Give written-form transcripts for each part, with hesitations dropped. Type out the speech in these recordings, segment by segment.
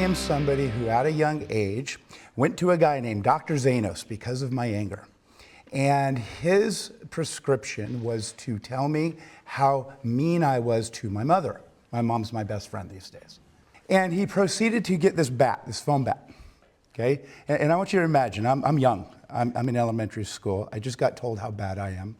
am somebody who at a young age went to a guy named Dr. Zanos because of my anger. And his prescription was to tell me how mean I was to my mother. My mom's my best friend these days. And he proceeded to get this bat, this foam bat, okay? And I want you to imagine, I'm young. I'm in elementary school. I just got told how bad I am.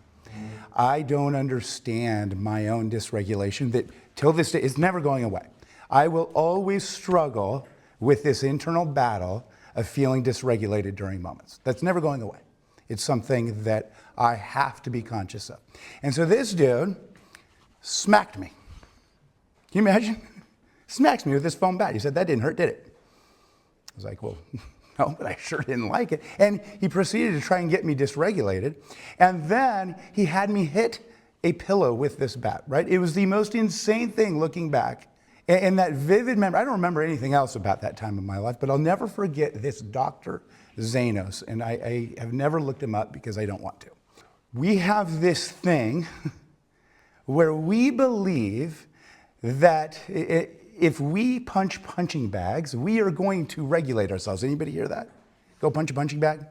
I don't understand my own dysregulation that till this day is never going away. I will always struggle with this internal battle of feeling dysregulated during moments. That's never going away. It's something that I have to be conscious of. And so this dude smacked me. Can you imagine? Smacks me with this foam bat. He said, that didn't hurt, did it? I was like, well, no, but I sure didn't like it. And he proceeded to try and get me dysregulated. And then he had me hit a pillow with this bat, right? It was the most insane thing looking back. And that vivid memory, I don't remember anything else about that time of my life, but I'll never forget this Dr. Zanos. And I have never looked him up because I don't want to. We have this thing where we believe that if we punch punching bags, we are going to regulate ourselves. Anybody hear that? Go punch a punching bag?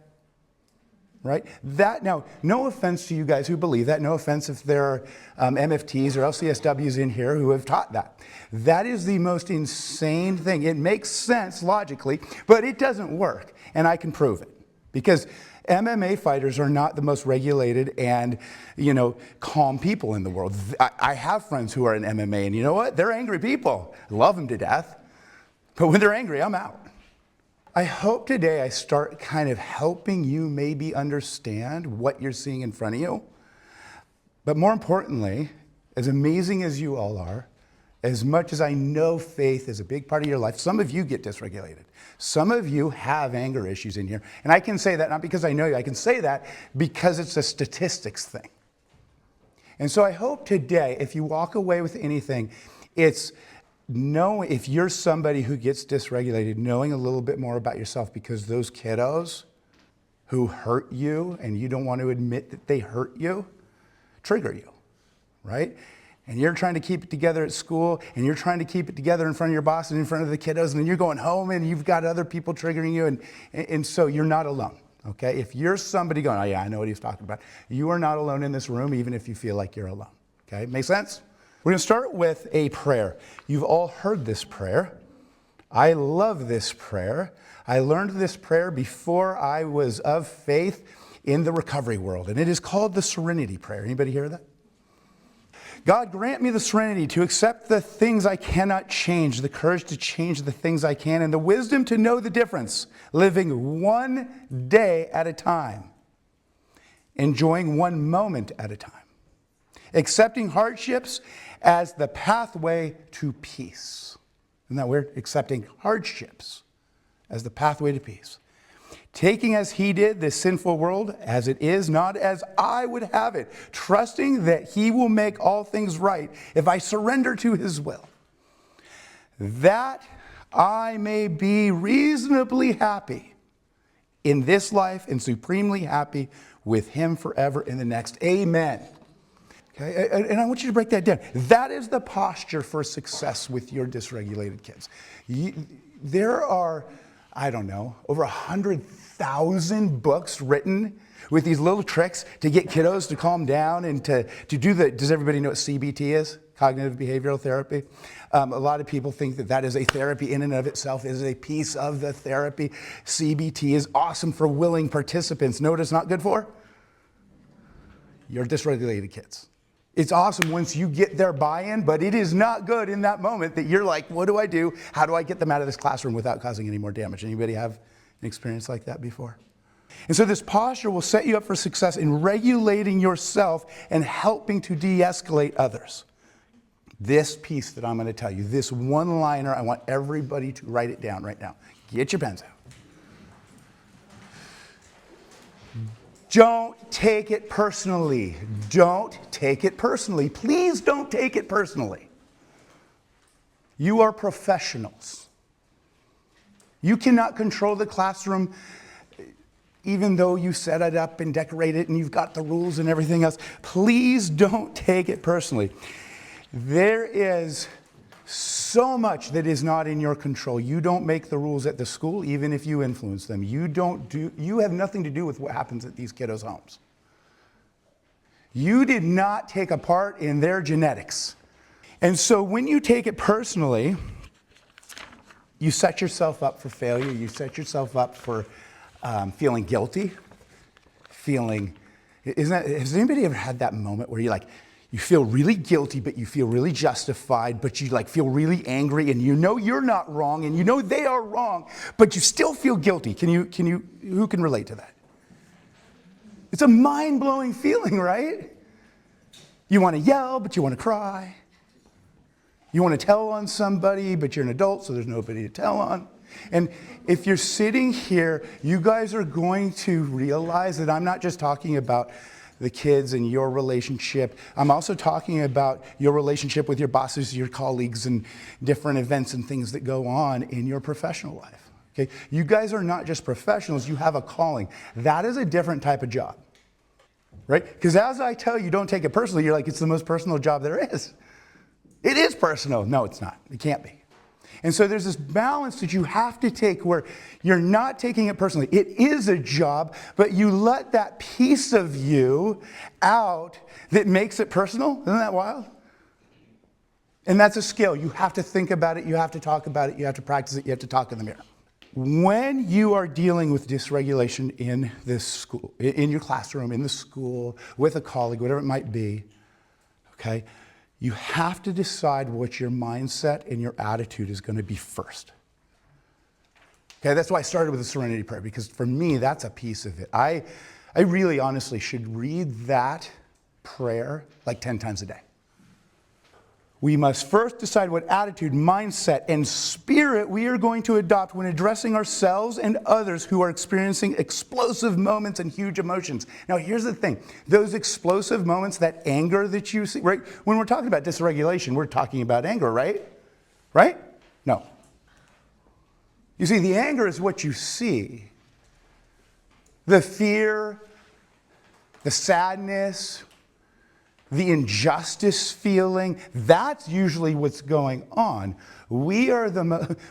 Right? That, now, no offense to you guys who believe that. No offense if there are MFTs or LCSWs in here who have taught that. That is the most insane thing. It makes sense logically, but it doesn't work. And I can prove it. Because MMA fighters are not the most regulated and, calm people in the world. I have friends who are in MMA, and you know what? They're angry people. I love them to death. But when they're angry, I'm out. I hope today I start kind of helping you maybe understand what you're seeing in front of you. But more importantly, as amazing as you all are, as much as I know faith is a big part of your life, some of you get dysregulated. Some of you have anger issues in here. And I can say that not because I know you, I can say that because it's a statistics thing. And so I hope today, if you walk away with anything, it's know if you're somebody who gets dysregulated, knowing a little bit more about yourself, because those kiddos who hurt you and you don't want to admit that they hurt you, trigger you, right? And you're trying to keep it together at school, and you're trying to keep it together in front of your boss and in front of the kiddos, and then you're going home and you've got other people triggering you, and so you're not alone, okay? If you're somebody going, oh yeah, I know what he's talking about, you are not alone in this room, even if you feel like you're alone, okay? Make sense? We're going to start with a prayer. You've all heard this prayer. I love this prayer. I learned this prayer before I was of faith in the recovery world, and it is called the Serenity Prayer. Anybody hear that? God, grant me the serenity to accept the things I cannot change, the courage to change the things I can, and the wisdom to know the difference, living one day at a time, enjoying one moment at a time, accepting hardships as the pathway to peace. Isn't that weird? Accepting hardships as the pathway to peace. Taking as he did this sinful world as it is, not as I would have it. Trusting that he will make all things right if I surrender to his will. That I may be reasonably happy in this life and supremely happy with him forever in the next. Amen. Okay, and I want you to break that down. That is the posture for success with your dysregulated kids. There are, I don't know, over 100,000 books written with these little tricks to get kiddos to calm down and to do the, does everybody know what CBT is? Cognitive behavioral therapy. A lot of people think that that is a therapy in and of itself. It is a piece of the therapy. CBT is awesome for willing participants. Know what it's not good for? Your dysregulated kids. It's awesome once you get their buy-in, but it is not good in that moment that you're like, what do I do? How do I get them out of this classroom without causing any more damage? Anybody have an experience like that before? And so this posture will set you up for success in regulating yourself and helping to de-escalate others. This piece that I'm going to tell you, this one-liner, I want everybody to write it down right now. Get your pens out. Don't take it personally. Don't take it personally. Please don't take it personally. You are professionals. You cannot control the classroom even though you set it up and decorate it and you've got the rules and everything else. Please don't take it personally. There is so much that is not in your control. You don't make the rules at the school, even if you influence them. You have nothing to do with what happens at these kiddos' homes. You did not take a part in their genetics. And so when you take it personally, you set yourself up for failure. You set yourself up for feeling guilty, has anybody ever had that moment where you feel really guilty, but you feel really justified, but you feel really angry, and you know you're not wrong, and you know they are wrong, but you still feel guilty? Who can relate to that? It's a mind-blowing feeling, right? You want to yell, but you want to cry. You want to tell on somebody, but you're an adult, so there's nobody to tell on. And if you're sitting here, you guys are going to realize that I'm not just talking about the kids and your relationship. I'm also talking about your relationship with your bosses, your colleagues, and different events and things that go on in your professional life. Okay? You guys are not just professionals, you have a calling. That is a different type of job. Right? Because as I tell you, don't take it personally, you're like, it's the most personal job there is. It is personal. No, it's not. It can't be. And so there's this balance that you have to take where you're not taking it personally. It is a job, but you let that piece of you out that makes it personal. Isn't that wild? And that's a skill. You have to think about it. You have to talk about it. You have to practice it. You have to talk in the mirror. When you are dealing with dysregulation in this school, in your classroom, in the school, with a colleague, whatever it might be, okay, you have to decide what your mindset and your attitude is going to be first. Okay, that's why I started with the serenity prayer, because for me, that's a piece of it. I really honestly should read that prayer like 10 times a day. We must first decide what attitude, mindset, and spirit we are going to adopt when addressing ourselves and others who are experiencing explosive moments and huge emotions. Now, here's the thing. Those explosive moments, that anger that you see, right? When we're talking about dysregulation, we're talking about anger, right? Right? No. You see, the anger is what you see. The fear, the sadness, the injustice feeling, that's usually what's going on. We are the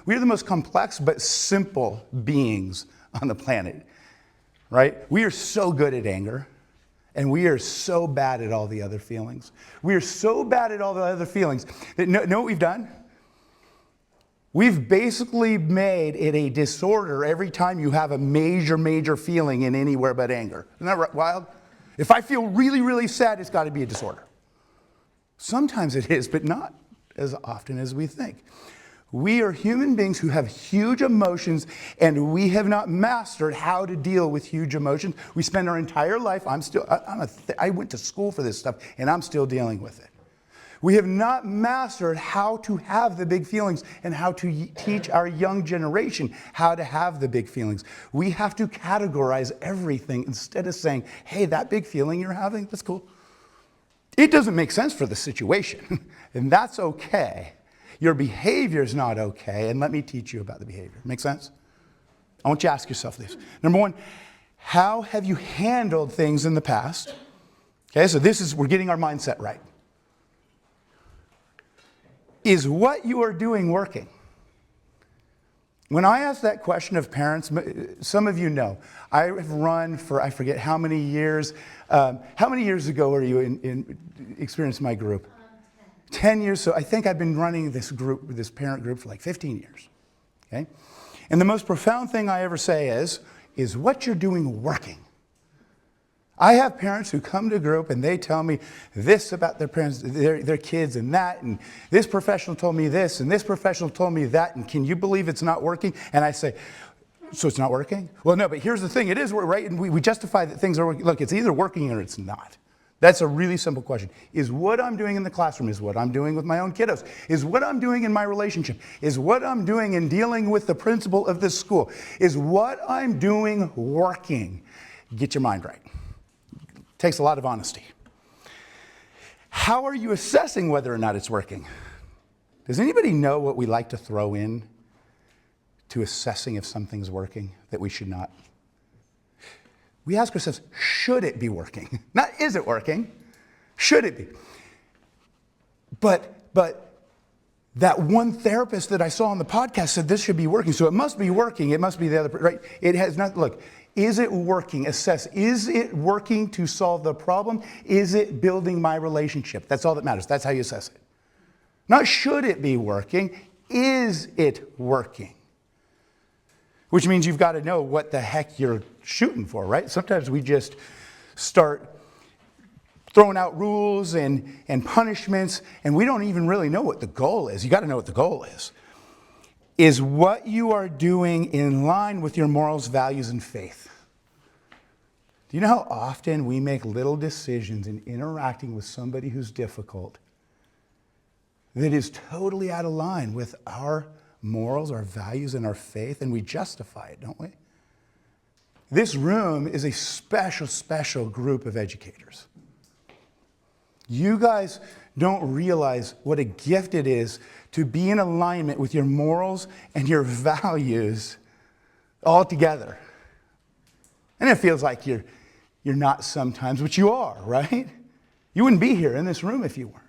most complex but simple beings on the planet, right? We are so good at anger, and we are so bad at all the other feelings. We are so bad at all the other feelings that know what we've done? We've basically made it a disorder every time you have a major feeling in anywhere but anger. Isn't that wild? If I feel really, really sad, it's got to be a disorder. Sometimes it is, but not as often as we think. We are human beings who have huge emotions, and we have not mastered how to deal with huge emotions. We spend our entire life, I went to school for this stuff, and I'm still dealing with it. We have not mastered how to have the big feelings and how to teach our young generation how to have the big feelings. We have to categorize everything instead of saying, hey, that big feeling you're having, that's cool. It doesn't make sense for the situation, and that's okay. Your behavior is not okay, and let me teach you about the behavior. Make sense? I want you to ask yourself this. Number one, how have you handled things in the past? Okay, so we're getting our mindset right. Is what you are doing working? When I ask that question of parents, some of you know, I have run for, I forget how many years. How many years ago were you experienced my group? 10 years. So I think I've been running this group, this parent group, for like 15 years. Okay? And the most profound thing I ever say is what you're doing working? I have parents who come to group and they tell me this about their parents, their kids, and that, and this professional told me this, and this professional told me that, and can you believe it's not working? And I say, so it's not working? Well, no, but here's the thing, it is, right? And we justify that things are working. Look, it's either working or it's not. That's a really simple question. Is what I'm doing in the classroom, is what I'm doing with my own kiddos, is what I'm doing in my relationship, is what I'm doing in dealing with the principal of this school, is what I'm doing working? Get your mind right. Takes a lot of honesty. How are you assessing whether or not it's working? Does anybody know what we like to throw in to assessing if something's working that we should not? We ask ourselves, should it be working? Not is it working? Should it be? But That one therapist that I saw on the podcast said this should be working, so it must be working. It must be the other, right? It has not, look, is it working? Assess, is it working to solve the problem? Is it building my relationship? That's all that matters. That's how you assess it. Not should it be working, is it working? Which means you've got to know what the heck you're shooting for, right? Sometimes we just start throwing out rules and punishments, and we don't even really know what the goal is. You got to know what the goal is. Is what you are doing in line with your morals, values, and faith? Do you know how often we make little decisions in interacting with somebody who's difficult that is totally out of line with our morals, our values, and our faith, and we justify it, don't we? This room is a special, special group of educators. You guys don't realize what a gift it is to be in alignment with your morals and your values all together. And it feels like you're not sometimes, but you are, right? You wouldn't be here in this room if you weren't.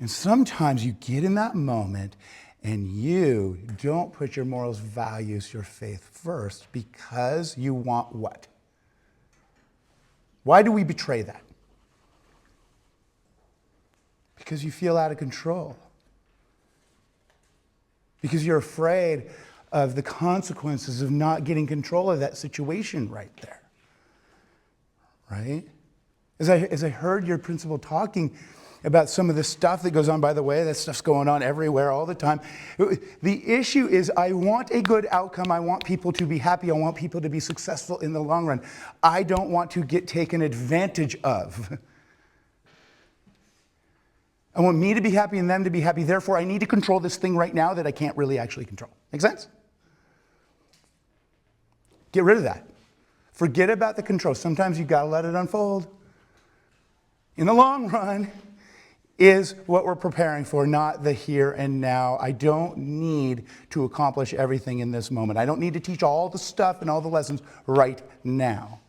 And sometimes you get in that moment and you don't put your morals, values, your faith first because you want what? Why do we betray that? Because you feel out of control. Because you're afraid of the consequences of not getting control of that situation right there. Right? As I heard your principal talking about some of the stuff that goes on, by the way, that stuff's going on everywhere all the time. The issue is I want a good outcome. I want people to be happy. I want people to be successful in the long run. I don't want to get taken advantage of. I want me to be happy and them to be happy. Therefore, I need to control this thing right now that I can't really actually control. Make sense? Get rid of that. Forget about the control. Sometimes you got to let it unfold. In the long run is what we're preparing for, not the here and now. I don't need to accomplish everything in this moment. I don't need to teach all the stuff and all the lessons right now.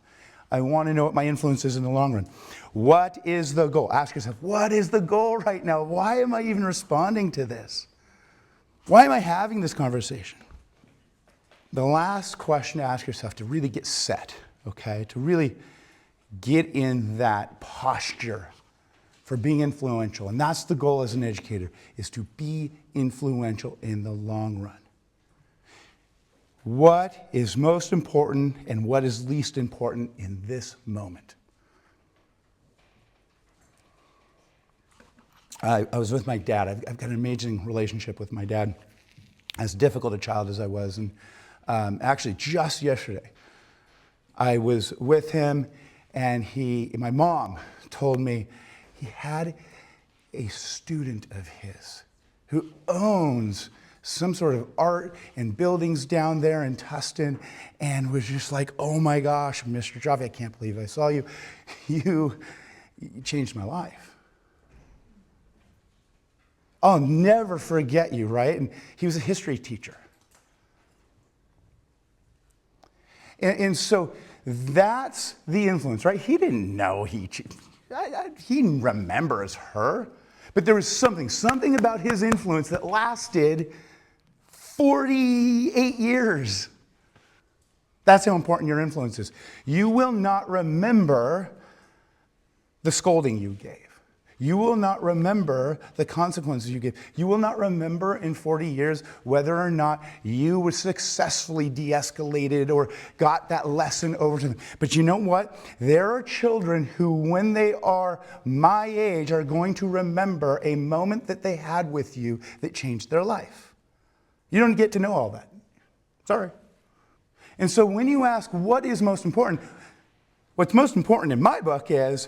I want to know what my influence is in the long run. What is the goal? Ask yourself, what is the goal right now? Why am I even responding to this? Why am I having this conversation? The last question to ask yourself to really get set, okay, to really get in that posture for being influential, and that's the goal as an educator, is to be influential in the long run. What is most important and what is least important in this moment? I was with my dad. I've got an amazing relationship with my dad. As difficult a child as I was, and actually just yesterday, I was with him, and my mom told me he had a student of his who owns some sort of art and buildings down there in Tustin, and was just like, oh my gosh, Mr. Jaffe, I can't believe I saw you. You changed my life. I'll never forget you, right? And he was a history teacher. And so that's the influence, right? He didn't know he remembers her, but there was something about his influence that lasted 48 years. That's how important your influence is. You will not remember the scolding you gave. You will not remember the consequences you gave. You will not remember in 40 years whether or not you were successfully de-escalated or got that lesson over to them. But you know what? There are children who, when they are my age, are going to remember a moment that they had with you that changed their life. You don't get to know all that. Sorry. And so when you ask what is most important, what's most important in my book is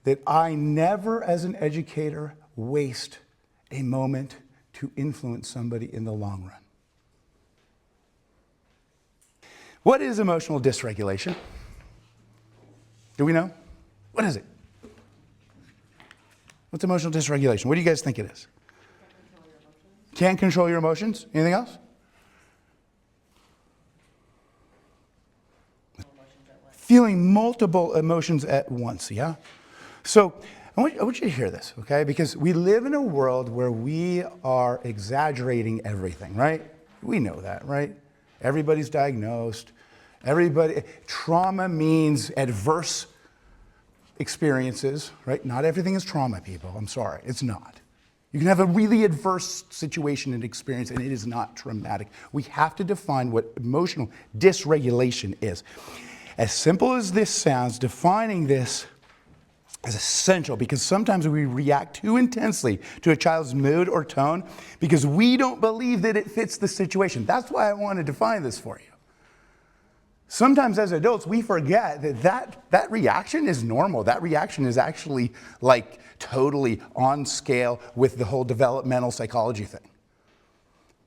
that I never, as an educator, waste a moment to influence somebody in the long run. What is emotional dysregulation? Do we know? What is it? What's emotional dysregulation? What do you guys think it is? Can't control your emotions. Anything else? Feeling multiple emotions at once, yeah? So I want you to hear this, okay? Because we live in a world where we are exaggerating everything, right? We know that, right? Everybody's diagnosed. Trauma means adverse experiences, right? Not everything is trauma, people. I'm sorry, it's not. You can have a really adverse situation and experience, and it is not traumatic. We have to define what emotional dysregulation is. As simple as this sounds, defining this is essential because sometimes we react too intensely to a child's mood or tone because we don't believe that it fits the situation. That's why I want to define this for you. Sometimes as adults, we forget that reaction is normal. That reaction is actually like totally on scale with the whole developmental psychology thing.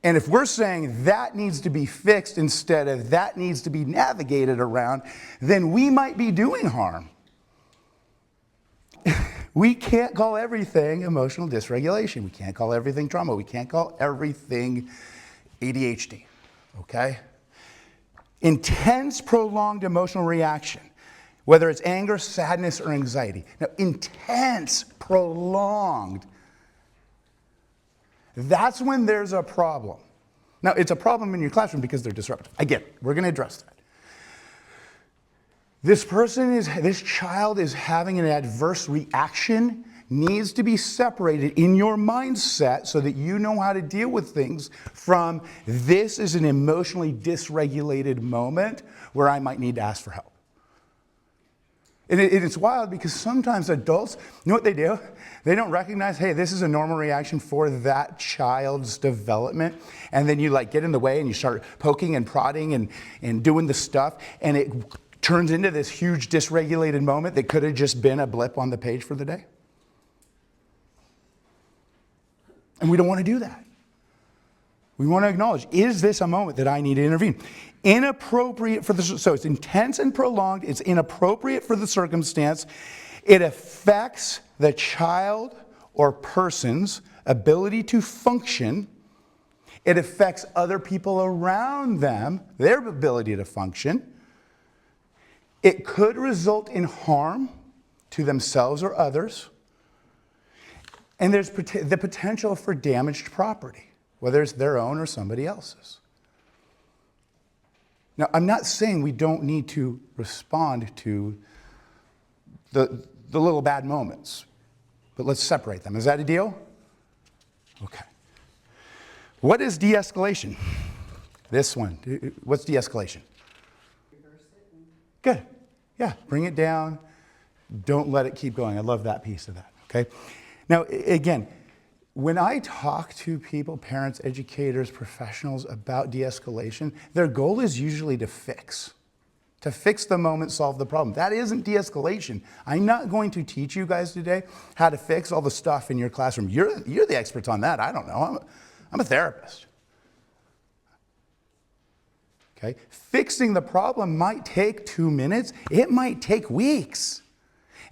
And if we're saying that needs to be fixed instead of that needs to be navigated around, then we might be doing harm. We can't call everything emotional dysregulation. We can't call everything trauma. We can't call everything ADHD, okay? Intense, prolonged emotional reaction, whether it's anger, sadness, or anxiety. Now, intense, prolonged, that's when there's a problem. Now, it's a problem in your classroom because they're disruptive. I get it. We're going to address that. This child is having an adverse reaction, needs to be separated in your mindset so that you know how to deal with things from this is an emotionally dysregulated moment where I might need to ask for help. And it's wild because sometimes adults, you know what they do? They don't recognize, hey, this is a normal reaction for that child's development. And then you like get in the way and you start poking and prodding and doing the stuff. And it turns into this huge dysregulated moment that could have just been a blip on the page for the day. And we don't want to do that. We want to acknowledge, is this a moment that I need to intervene? Inappropriate for so it's intense and prolonged, it's inappropriate for the circumstance, it affects the child or person's ability to function, it affects other people around them, their ability to function, it could result in harm to themselves or others, and there's the potential for damaged property, whether it's their own or somebody else's. Now, I'm not saying we don't need to respond to the little bad moments, but let's separate them. Is that a deal? Okay. What is de-escalation? This one. What's de-escalation? Good. Yeah, bring it down. Don't let it keep going. I love that piece of that, okay? Now, again, when I talk to people, parents, educators, professionals about de-escalation, their goal is usually to fix the moment, solve the problem. That isn't de-escalation. I'm not going to teach you guys today how to fix all the stuff in your classroom. You're the experts on that. I don't know. I'm a therapist. Okay? Fixing the problem might take 2 minutes. It might take weeks.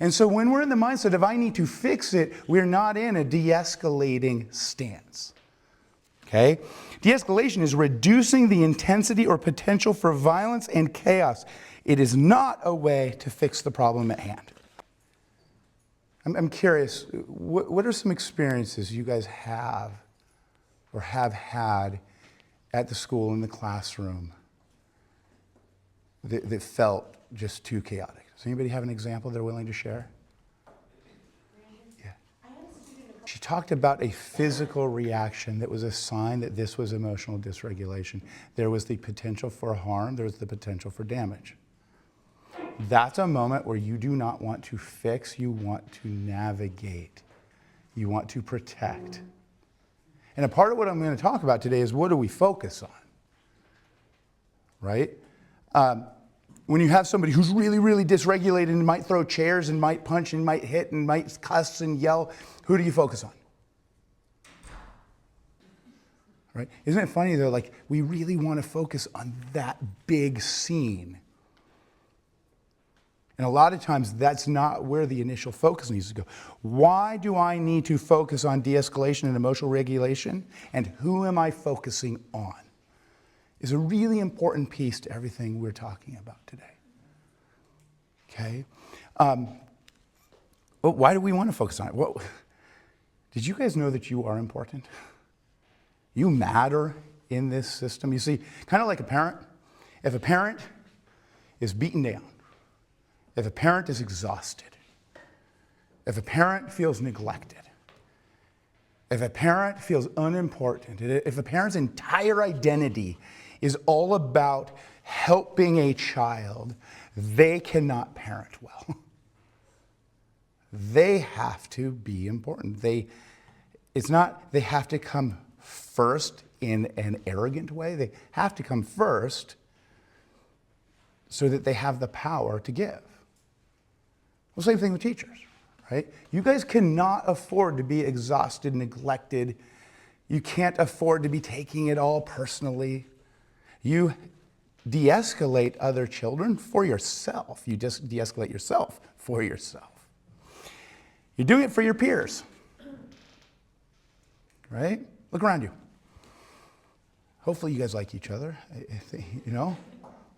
And so when we're in the mindset of I need to fix it, we're not in a de-escalating stance. Okay? De-escalation is reducing the intensity or potential for violence and chaos. It is not a way to fix the problem at hand. I'm curious, what are some experiences you guys have or have had at the school, in the classroom, that felt just too chaotic? Does anybody have an example they're willing to share? Yeah. She talked about a physical reaction that was a sign that this was emotional dysregulation. There was the potential for harm. There was the potential for damage. That's a moment where you do not want to fix. You want to navigate. You want to protect. And a part of what I'm going to talk about today is what do we focus on? Right? When you have somebody who's really, really dysregulated and might throw chairs and might punch and might hit and might cuss and yell, who do you focus on? Right? Isn't it funny though, like we really want to focus on that big scene. And a lot of times that's not where the initial focus needs to go. Why do I need to focus on de-escalation and emotional regulation? And who am I focusing on? Is a really important piece to everything we're talking about today. Okay? Well, why do we want to focus on it? Well, did you guys know that you are important? You matter in this system. You see, kind of like a parent. If a parent is beaten down, if a parent is exhausted, if a parent feels neglected, if a parent feels unimportant, if a parent's entire identity is all about helping a child, they cannot parent well. They have to be important. They have to come first in an arrogant way. They have to come first so that they have the power to give. Well, same thing with teachers, right? You guys cannot afford to be exhausted, neglected. You can't afford to be taking it all personally. You de-escalate other children for yourself. You just de-escalate yourself for yourself. You're doing it for your peers, right? Look around you. Hopefully you guys like each other, you know?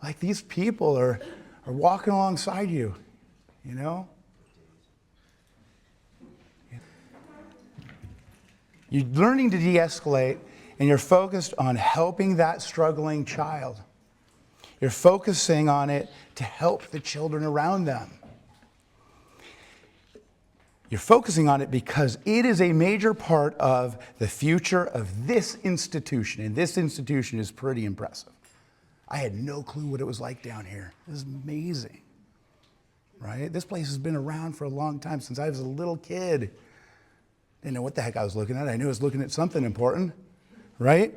Like these people are walking alongside you, you know? You're learning to de-escalate, and you're focused on helping that struggling child. You're focusing on it to help the children around them. You're focusing on it because it is a major part of the future of this institution, and this institution is pretty impressive. I had no clue what it was like down here. This is amazing, right? This place has been around for a long time, since I was a little kid. Didn't know what the heck I was looking at. I knew I was looking at something important, right?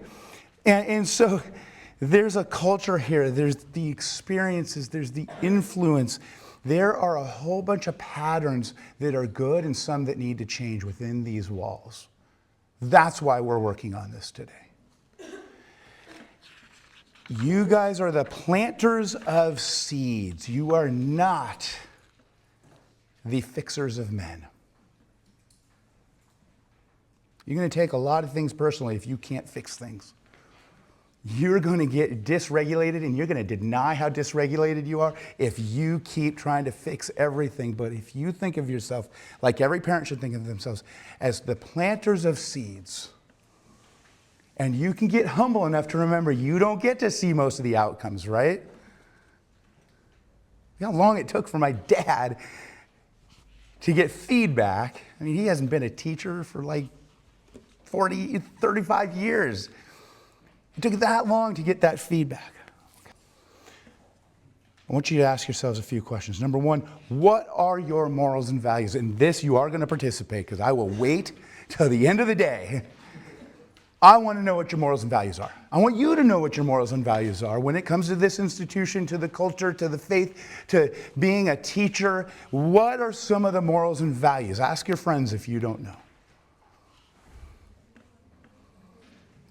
And so there's a culture here. There's the experiences. There's the influence. There are a whole bunch of patterns that are good and some that need to change within these walls. That's why we're working on this today. You guys are the planters of seeds. You are not the fixers of men. You're going to take a lot of things personally if you can't fix things. You're going to get dysregulated, and you're going to deny how dysregulated you are if you keep trying to fix everything. But if you think of yourself, like every parent should think of themselves, as the planters of seeds, and you can get humble enough to remember you don't get to see most of the outcomes, right? You know how long it took for my dad to get feedback. I mean, he hasn't been a teacher for like 40, 35 years. It took that long to get that feedback. Okay. I want you to ask yourselves a few questions. Number one, what are your morals and values? In this, you are going to participate, because I will wait till the end of the day. I want to know what your morals and values are. I want you to know what your morals and values are when it comes to this institution, to the culture, to the faith, to being a teacher. What are some of the morals and values? Ask your friends if you don't know.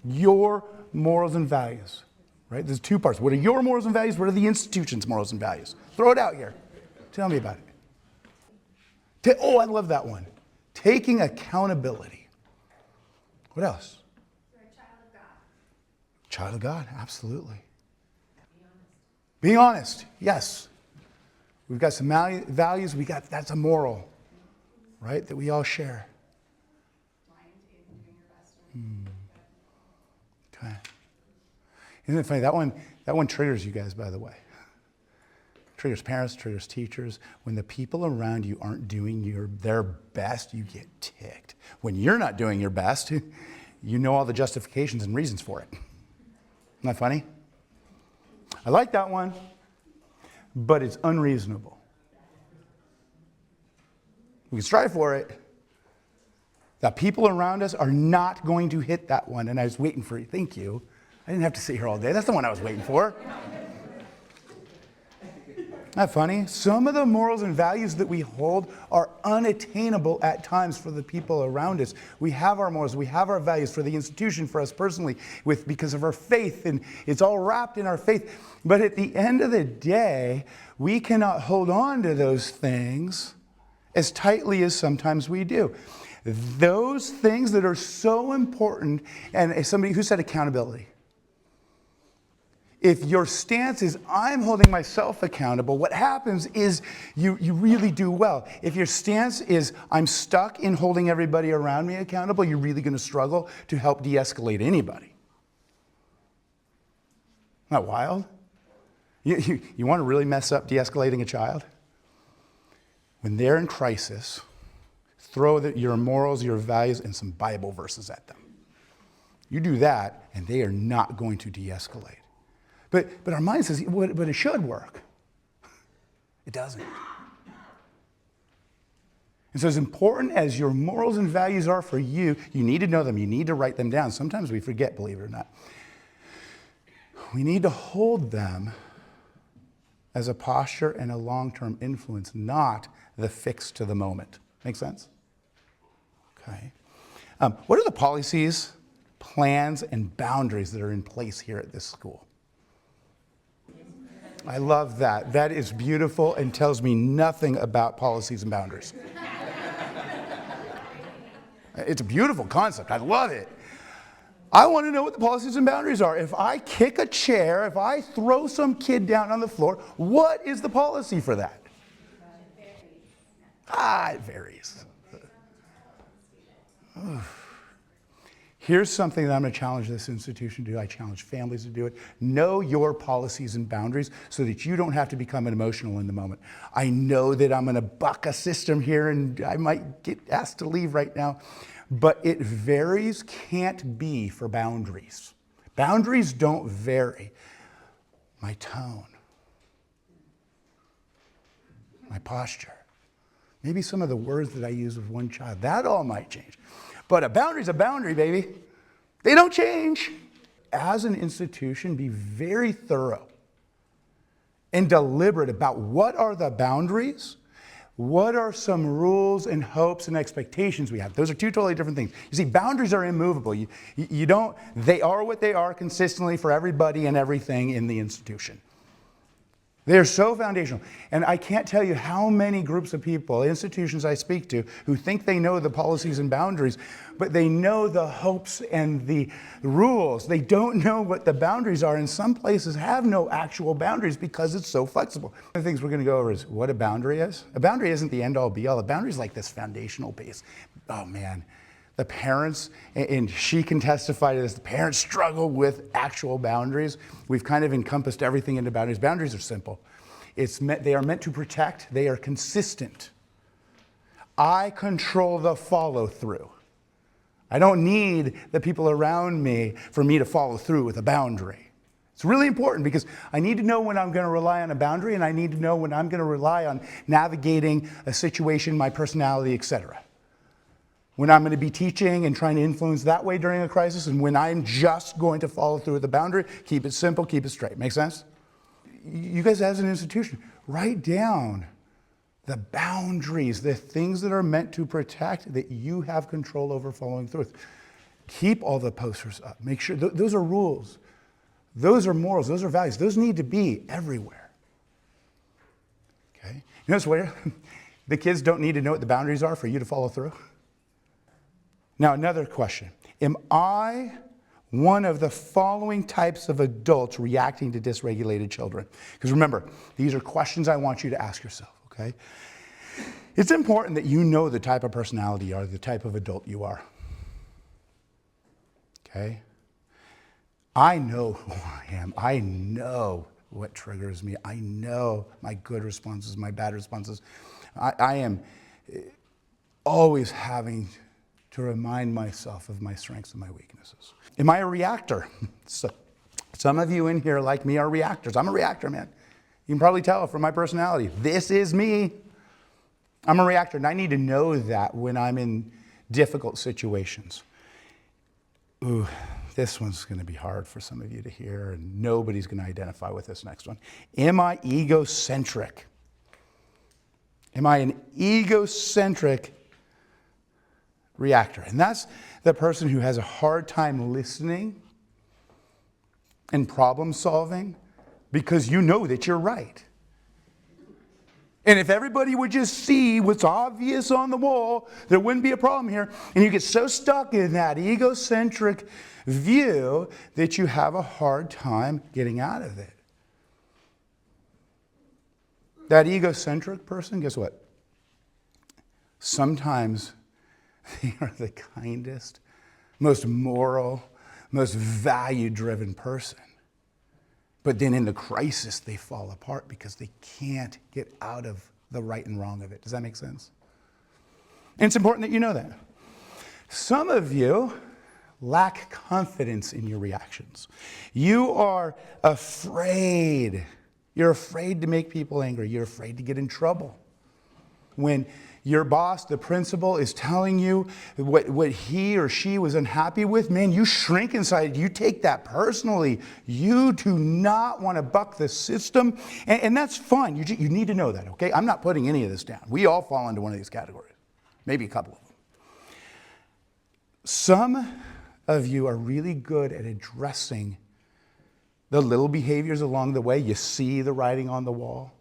Your morals and values, right? There's two parts. What are your morals and values? What are the institution's morals and values? Throw it out here. Tell me about it. Oh, I love that one. Taking accountability. What else? You're a child of God. Child of God, absolutely. Being honest, yes. We've got some values. That's a moral, right? That we all share. Lying to you, doing your best. Okay. Isn't it funny? That one triggers you guys, by the way. Triggers parents, triggers teachers. When the people around you aren't doing their best, you get ticked. When you're not doing your best, you know all the justifications and reasons for it. Isn't that funny? I like that one, but it's unreasonable. We can strive for it. The people around us are not going to hit that one. And I was waiting for you. Thank you. I didn't have to sit here all day. That's the one I was waiting for. Isn't that funny? Some of the morals and values that we hold are unattainable at times for the people around us. We have our morals, we have our values for the institution, for us personally, because of our faith, and it's all wrapped in our faith. But at the end of the day, we cannot hold on to those things as tightly as sometimes we do. Those things that are so important, and as somebody who said accountability. If your stance is, I'm holding myself accountable, what happens is you really do well. If your stance is, I'm stuck in holding everybody around me accountable, you're really going to struggle to help de-escalate anybody. Isn't that wild? You want to really mess up de-escalating a child? When they're in crisis, throw your morals, your values, and some Bible verses at them. You do that, and they are not going to de-escalate. But our mind says, but it should work. It doesn't. And so as important as your morals and values are for you, you need to know them. You need to write them down. Sometimes we forget, believe it or not. We need to hold them as a posture and a long-term influence, not the fix to the moment. Make sense? Okay. What are the policies, plans, and boundaries that are in place here at this school? I love that. That is beautiful and tells me nothing about policies and boundaries. It's a beautiful concept. I love it. I want to know what the policies and boundaries are. If I kick a chair, if I throw some kid down on the floor, what is the policy for that? It varies. Here's something that I'm going to challenge this institution to do. I challenge families to do it. Know your policies and boundaries so that you don't have to become emotional in the moment. I know that I'm going to buck a system here and I might get asked to leave right now, but it varies, can't be for boundaries. Boundaries don't vary. My tone, my posture, maybe some of the words that I use with one child, that all might change. But a boundary's a boundary, baby. They don't change. As an institution, be very thorough and deliberate about what are the boundaries, what are some rules and hopes and expectations we have. Those are two totally different things. You see, boundaries are immovable. They are what they are consistently for everybody and everything in the institution. They're so foundational. And I can't tell you how many groups of people, institutions I speak to, who think they know the policies and boundaries, but they know the hopes and the rules. They don't know what the boundaries are, and some places have no actual boundaries because it's so flexible. One of the things we're going to go over is what a boundary is. A boundary isn't the end-all be-all. A boundary is like this foundational base. Oh, man. The parents, and she can testify to this, the parents struggle with actual boundaries. We've kind of encompassed everything into boundaries. Boundaries are simple. They are meant to protect. They are consistent. I control the follow-through. I don't need the people around me for me to follow through with a boundary. It's really important because I need to know when I'm going to rely on a boundary, and I need to know when I'm going to rely on navigating a situation, my personality, etc. When I'm going to be teaching and trying to influence that way during a crisis, and when I'm just going to follow through with the boundary, keep it simple, keep it straight. Make sense? You guys as an institution, write down the boundaries, the things that are meant to protect that you have control over following through with. Keep all the posters up. Make sure, those are rules. Those are morals. Those are values. Those need to be everywhere. Okay? You notice where the kids don't need to know what the boundaries are for you to follow through? Now, another question. Am I one of the following types of adults reacting to dysregulated children? Because remember, these are questions I want you to ask yourself, okay? It's important that you know the type of personality you are, the type of adult you are. Okay? I know who I am. I know what triggers me. I know my good responses, my bad responses. I am always having to remind myself of my strengths and my weaknesses. Am I a reactor? So, some of you in here, like me, are reactors. I'm a reactor, man. You can probably tell from my personality. This is me. I'm a reactor, and I need to know that when I'm in difficult situations. Ooh, this one's going to be hard for some of you to hear, and nobody's going to identify with this next one. Am I egocentric? Am I an egocentric reactor? And that's the person who has a hard time listening and problem solving because you know that you're right. And if everybody would just see what's obvious on the wall, there wouldn't be a problem here. And you get so stuck in that egocentric view that you have a hard time getting out of it. That egocentric person, guess what? Sometimes they are the kindest, most moral, most value-driven person. But then in the crisis, they fall apart because they can't get out of the right and wrong of it. Does that make sense? And it's important that you know that. Some of you lack confidence in your reactions. You are afraid. You're afraid to make people angry. You're afraid to get in trouble. When your boss, the principal, is telling you what he or she was unhappy with, man, you shrink inside. You take that personally. You do not want to buck the system. And that's fine. You need to know that, okay? I'm not putting any of this down. We all fall into one of these categories. Maybe a couple of them. Some of you are really good at addressing the little behaviors along the way. You see the writing on the wall.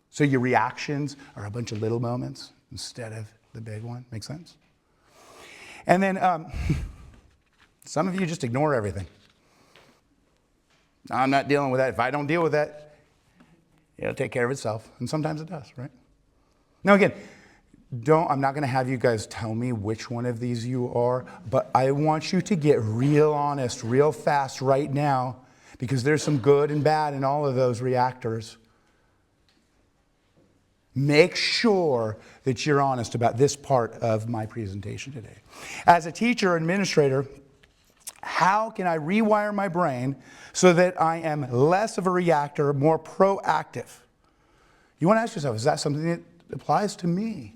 So your reactions are a bunch of little moments instead of the big one. Make sense? And then some of you just ignore everything. I'm not dealing with that. If I don't deal with that, it'll take care of itself. And sometimes it does, right? Now again, I'm not going to have you guys tell me which one of these you are, but I want you to get real honest, real fast right now, because there's some good and bad in all of those reactors. Make sure that you're honest about this part of my presentation today. As a teacher or administrator, how can I rewire my brain so that I am less of a reactor, more proactive? You want to ask yourself, is that something that applies to me?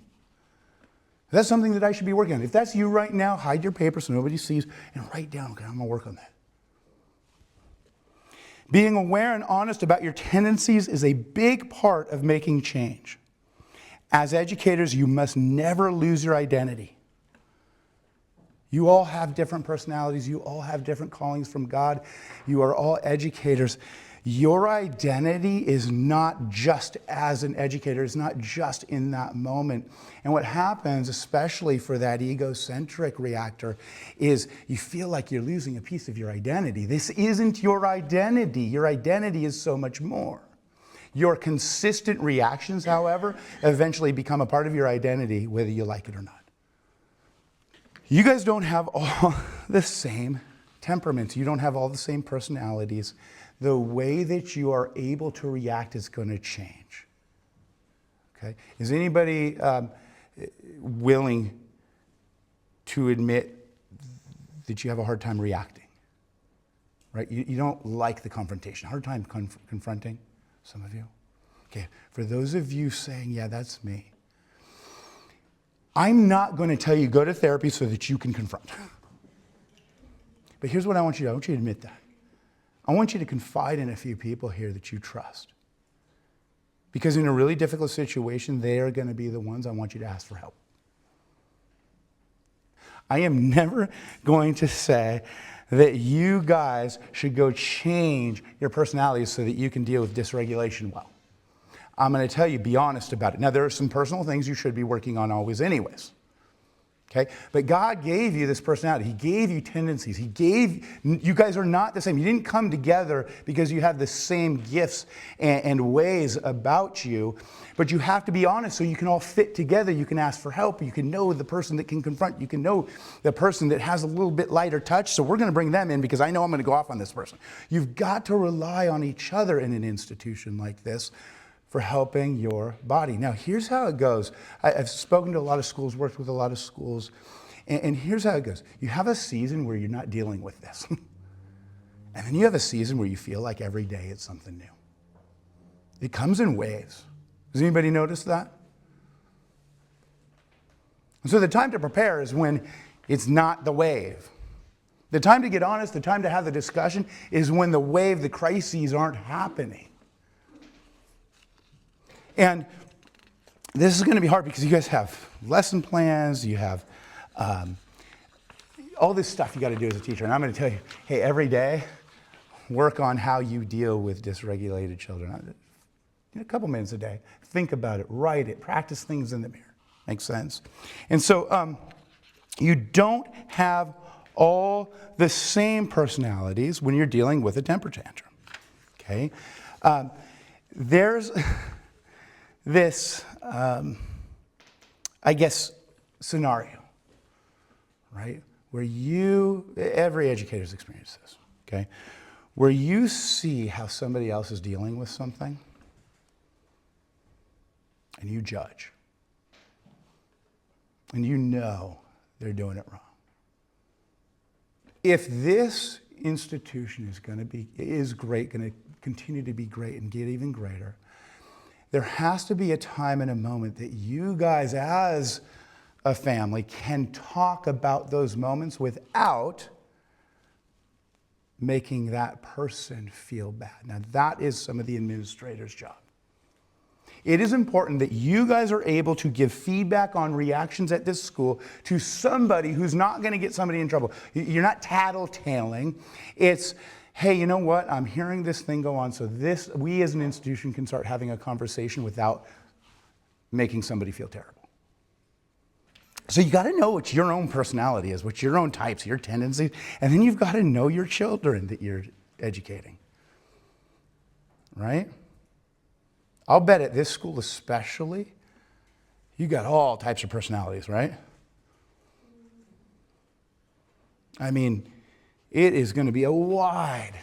Is that something that I should be working on? If that's you right now, hide your paper so nobody sees and write down, okay, I'm going to work on that. Being aware and honest about your tendencies is a big part of making change. As educators, you must never lose your identity. You all have different personalities. You all have different callings from God. You are all educators. Your identity is not just as an educator. It's not just in that moment. And what happens, especially for that egocentric reactor, is you feel like you're losing a piece of your identity. This isn't your identity. Your identity is so much more. Your consistent reactions, however, eventually become a part of your identity, whether you like it or not. You guys don't have all the same temperaments. You don't have all the same personalities. The way that you are able to react is going to change. Okay? Is anybody willing to admit that you have a hard time reacting? Right? You don't like the confrontation. Hard time confronting? Some of you? Okay, for those of you saying, yeah, that's me, I'm not going to tell you go to therapy so that you can confront. But here's what I want you to do. I want you to admit that. I want you to confide in a few people here that you trust. Because in a really difficult situation, they are going to be the ones I want you to ask for help. I am never going to say that you guys should go change your personalities so that you can deal with dysregulation well. I'm going to tell you, be honest about it. Now, there are some personal things you should be working on always anyways. Okay? But God gave you this personality. He gave you tendencies. You guys are not the same. You didn't come together because you have the same gifts and ways about you. But you have to be honest so you can all fit together. You can ask for help. You can know the person that can confront. You can know the person that has a little bit lighter touch. So we're going to bring them in because I know I'm going to go off on this person. You've got to rely on each other in an institution like this for helping your body. Now, here's how it goes. I've spoken to a lot of schools, worked with a lot of schools, and here's how it goes. You have a season where you're not dealing with this. And then you have a season where you feel like every day it's something new. It comes in waves. Does anybody notice that? And so the time to prepare is when it's not the wave. The time to get honest, the time to have the discussion is when the wave, the crises aren't happening. And this is going to be hard because you guys have lesson plans, you have all this stuff you got to do as a teacher. And I'm going to tell you, hey, every day, work on how you deal with dysregulated children. A couple minutes a day. Think about it, write it, practice things in the mirror. Makes sense? And so you don't have all the same personalities when you're dealing with a temper tantrum. Okay? There's this, I guess, scenario, right? Where every educator's experienced this, okay? Where you see how somebody else is dealing with something and you judge. And you know they're doing it wrong. If this institution is going to continue to be great and get even greater, there has to be a time and a moment that you guys as a family can talk about those moments without making that person feel bad. Now, that is some of the administrator's job. It is important that you guys are able to give feedback on reactions at this school to somebody who's not going to get somebody in trouble. You're not tattletaling. It's, hey, you know what? I'm hearing this thing go on, so we as an institution can start having a conversation without making somebody feel terrible. So you got to know what your own personality is, what your own types, your tendencies, and then you've got to know your children that you're educating, right? I'll bet at this school especially, you got all types of personalities, right? I mean, it is going to be a wide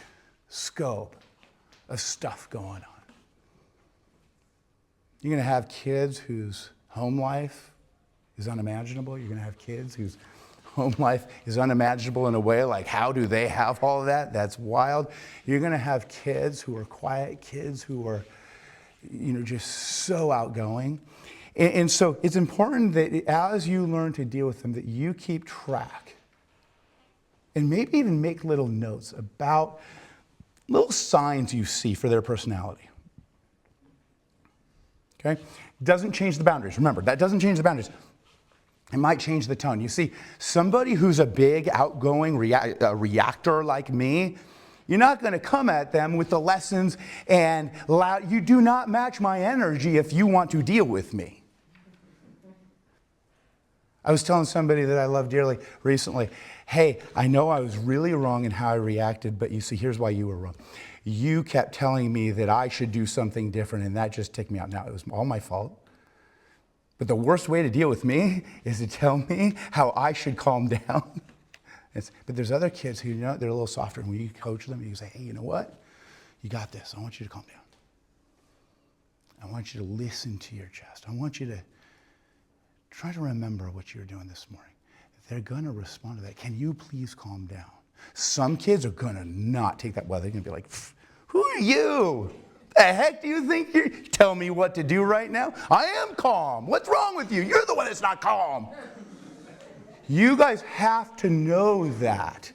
scope of stuff going on. You're going to have kids whose home life is unimaginable. You're going to have kids whose home life is unimaginable in a way like, how do they have all of that? That's wild. You're going to have kids who are quiet, kids who are just so outgoing. And so it's important that as you learn to deal with them, that you keep track and maybe even make little notes about little signs you see for their personality. Okay? Doesn't change the boundaries. Remember, that doesn't change the boundaries. It might change the tone. You see, somebody who's a big, outgoing reactor like me, you're not going to come at them with the lessons and loud. You do not match my energy if you want to deal with me. I was telling somebody that I love dearly recently, hey, I know I was really wrong in how I reacted, but you see, here's why you were wrong. You kept telling me that I should do something different, and that just ticked me out. Now, it was all my fault. But the worst way to deal with me is to tell me how I should calm down. But there's other kids who, they're a little softer. And when you coach them, you say, hey, you know what? You got this. I want you to calm down. I want you to listen to your chest. I want you to try to remember what you were doing this morning. They're going to respond to that. Can you please calm down? Some kids are going to not take that well. They're going to be like, who are you? The heck do you think you tell me what to do right now? I am calm. What's wrong with you? You're the one that's not calm. You guys have to know that.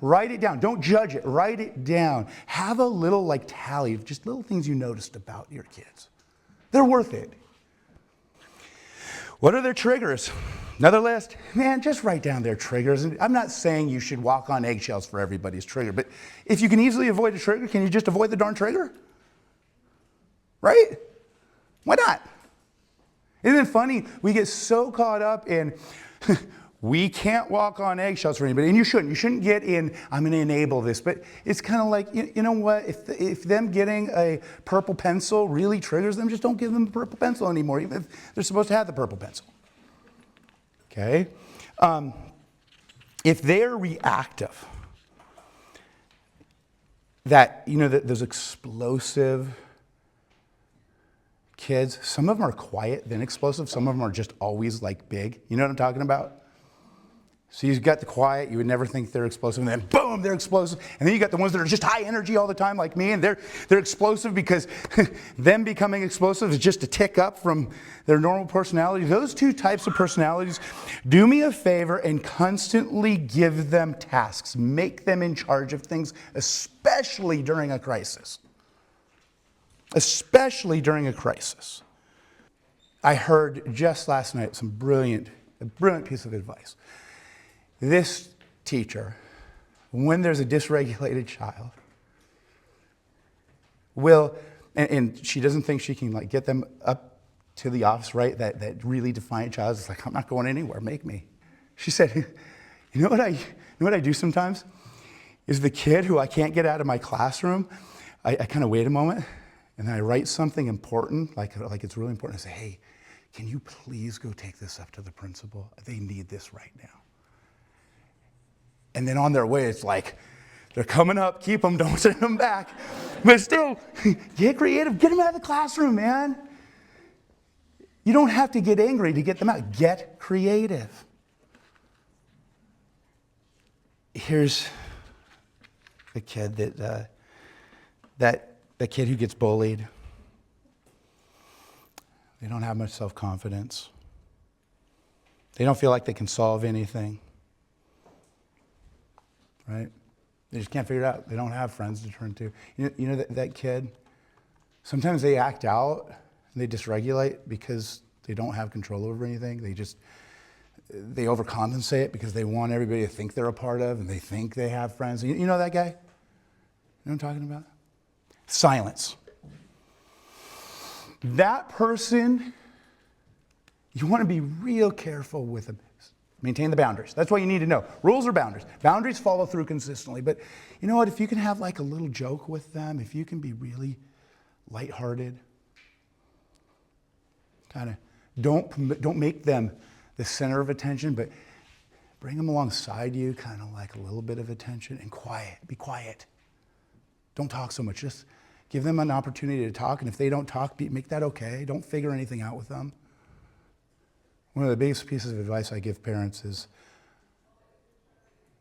Write it down. Don't judge it. Write it down. Have a little tally of just little things you noticed about your kids. They're worth it. What are their triggers? Another list? Man, just write down their triggers. And I'm not saying you should walk on eggshells for everybody's trigger, but if you can easily avoid a trigger, can you just avoid the darn trigger? Right? Why not? Isn't it funny? We get so caught up in we can't walk on eggshells for anybody, and you shouldn't. You shouldn't get in, I'm going to enable this. But it's kind of like, you know what? If them getting a purple pencil really triggers them, just don't give them a purple pencil anymore, even if they're supposed to have the purple pencil. Okay? If they're reactive, those explosive kids, some of them are quiet, then explosive. Some of them are just always big. You know what I'm talking about? So you've got the quiet, you would never think they're explosive, and then boom, they're explosive. And then you got the ones that are just high energy all the time like me, and they're explosive because them becoming explosive is just a tick up from their normal personality. Those two types of personalities, do me a favor and constantly give them tasks. Make them in charge of things, especially during a crisis. Especially during a crisis. I heard just last night a brilliant piece of advice. This teacher, when there's a dysregulated child, will and she doesn't think she can like get them up to the office, right? That really defiant child is like, I'm not going anywhere, make me. She said, you know what I do sometimes? Is the kid who I can't get out of my classroom, I kind of wait a moment, and then I write something important, like it's really important. I say, hey, can you please go take this up to the principal? They need this right now. And then on their way, it's like, they're coming up, keep them, don't send them back. But still, get creative, get them out of the classroom, man. You don't have to get angry to get them out. Get creative. Here's the kid the kid who gets bullied. They don't have much self-confidence. They don't feel like they can solve anything. Right? They just can't figure it out. They don't have friends to turn to. You know that kid? Sometimes they act out and they dysregulate because they don't have control over anything. They overcompensate because they want everybody to think they're a part of, and they think they have friends. You know that guy? You know what I'm talking about? Silence. That person, you want to be real careful with them. Maintain the boundaries. That's what you need to know. Rules are boundaries. Boundaries follow through consistently. But you know what? If you can have like a little joke with them, if you can be really lighthearted, kind of don't make them the center of attention, but bring them alongside you, kind of like a little bit of attention, and quiet. Be quiet. Don't talk so much. Just give them an opportunity to talk, and if they don't talk, make that okay. Don't figure anything out with them. One of the biggest pieces of advice I give parents is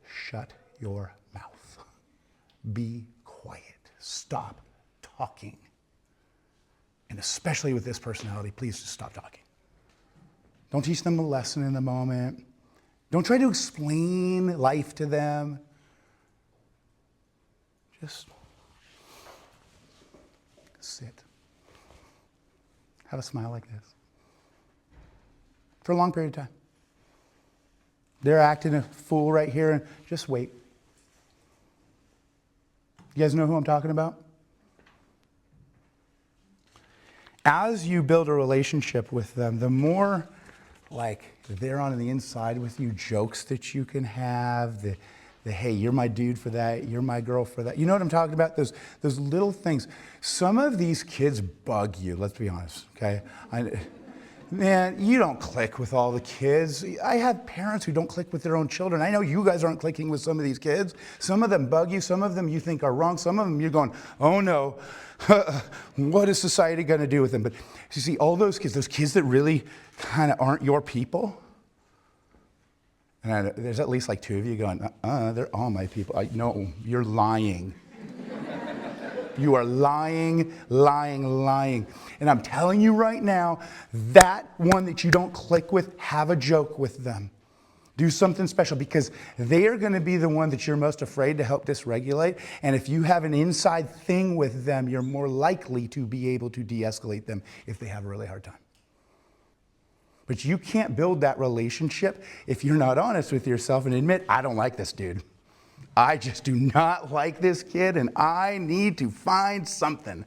shut your mouth. Be quiet. Stop talking. And especially with this personality, please just stop talking. Don't teach them a lesson in the moment. Don't try to explain life to them. Just sit. Have a smile like this. For a long period of time. They're acting a fool right here, and just wait. You guys know who I'm talking about? As you build a relationship with them, the more like they're on the inside with you, jokes that you can have, the hey, you're my dude for that, you're my girl for that. You know what I'm talking about? Those little things. Some of these kids bug you, let's be honest, okay? Man, you don't click with all the kids. I have parents who don't click with their own children. I know you guys aren't clicking with some of these kids. Some of them bug you. Some of them you think are wrong. Some of them you're going, oh no, what is society going to do with them? But you see, all those kids that really kind of aren't your people, and there's at least like two of you going, they're all my people. No, you're lying. You are lying, lying, lying. And I'm telling you right now, that one that you don't click with, have a joke with them. Do something special, because they are going to be the one that you're most afraid to help dysregulate. And if you have an inside thing with them, you're more likely to be able to de-escalate them if they have a really hard time. But you can't build that relationship if you're not honest with yourself and admit, I don't like this dude. I just do not like this kid, and I need to find something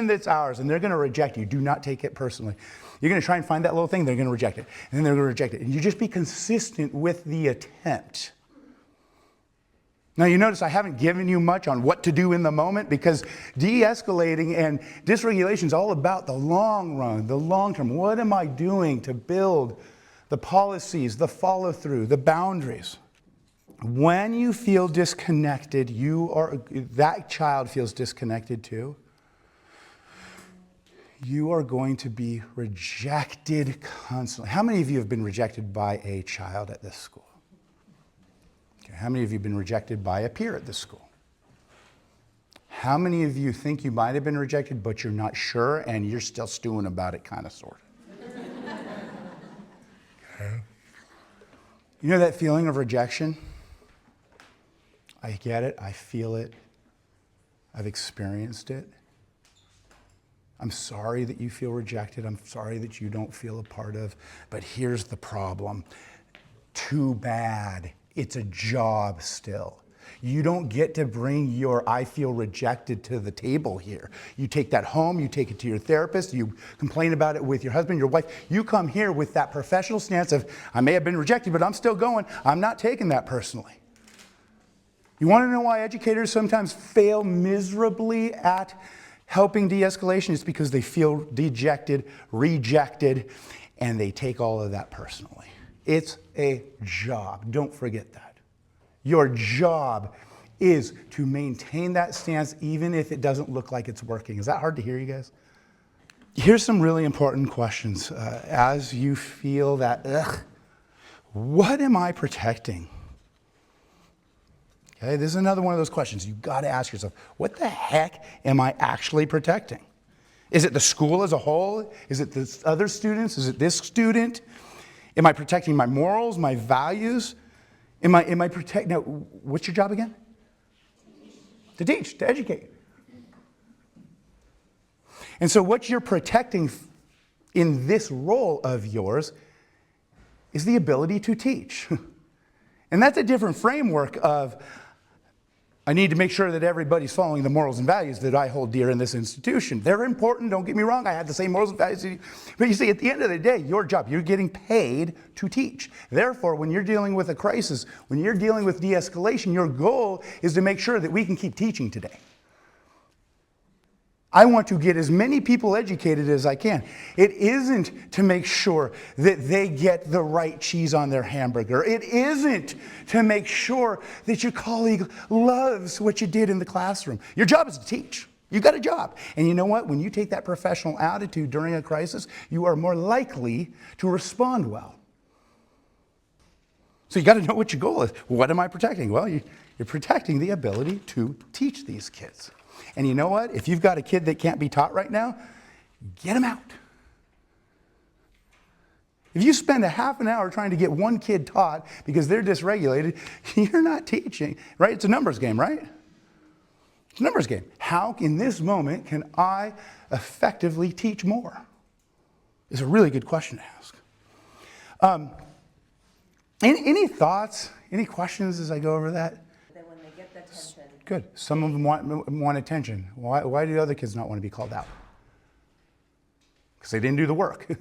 that's ours, and they're going to reject you. Do not take it personally. You're going to try and find that little thing, they're going to reject it, and then they're going to reject it. And you just be consistent with the attempt. Now you notice I haven't given you much on what to do in the moment, because de-escalating and dysregulation is all about the long run, the long term. What am I doing to build the policies, the follow-through, the boundaries? When you feel disconnected, that child feels disconnected too. You are going to be rejected constantly. How many of you have been rejected by a child at this school? Okay, how many of you have been rejected by a peer at this school? How many of you think you might have been rejected, but you're not sure, and you're still stewing about it, kind of, sort of? Okay. You know that feeling of rejection? I get it. I feel it. I've experienced it. I'm sorry that you feel rejected. I'm sorry that you don't feel a part of. But here's the problem. Too bad. It's a job still. You don't get to bring your I feel rejected to the table here. You take that home, you take it to your therapist, you complain about it with your husband, your wife. You come here with that professional stance of, I may have been rejected, but I'm still going. I'm not taking that personally. You want to know why educators sometimes fail miserably at helping de-escalation? It's because they feel dejected, rejected, and they take all of that personally. It's a job. Don't forget that. Your job is to maintain that stance even if it doesn't look like it's working. Is that hard to hear, you guys? Here's some really important questions as you feel that, what am I protecting? Okay, this is another one of those questions you've got to ask yourself. What the heck am I actually protecting? Is it the school as a whole? Is it the other students? Is it this student? Am I protecting my morals, my values? Am I protecting? Now, what's your job again? To teach, to educate. And so what you're protecting in this role of yours is the ability to teach. And that's a different framework of, I need to make sure that everybody's following the morals and values that I hold dear in this institution. They're important, don't get me wrong. I have the same morals and values as you. But you see, at the end of the day, your job, you're getting paid to teach. Therefore, when you're dealing with a crisis, when you're dealing with de-escalation, your goal is to make sure that we can keep teaching today. I want to get as many people educated as I can. It isn't to make sure that they get the right cheese on their hamburger. It isn't to make sure that your colleague loves what you did in the classroom. Your job is to teach. You got a job. And you know what? When you take that professional attitude during a crisis, you are more likely to respond well. So you got to know what your goal is. What am I protecting? Well, you're protecting the ability to teach these kids. And you know what? If you've got a kid that can't be taught right now, get them out. If you spend a half an hour trying to get one kid taught because they're dysregulated, you're not teaching, right? It's a numbers game, right? It's a numbers game. How, in this moment, can I effectively teach more? Is a really good question to ask. Any thoughts, any questions as I go over that? Then when they get the attention. Good. Some of them want attention. Why do other kids not want to be called out? Because they didn't do the work.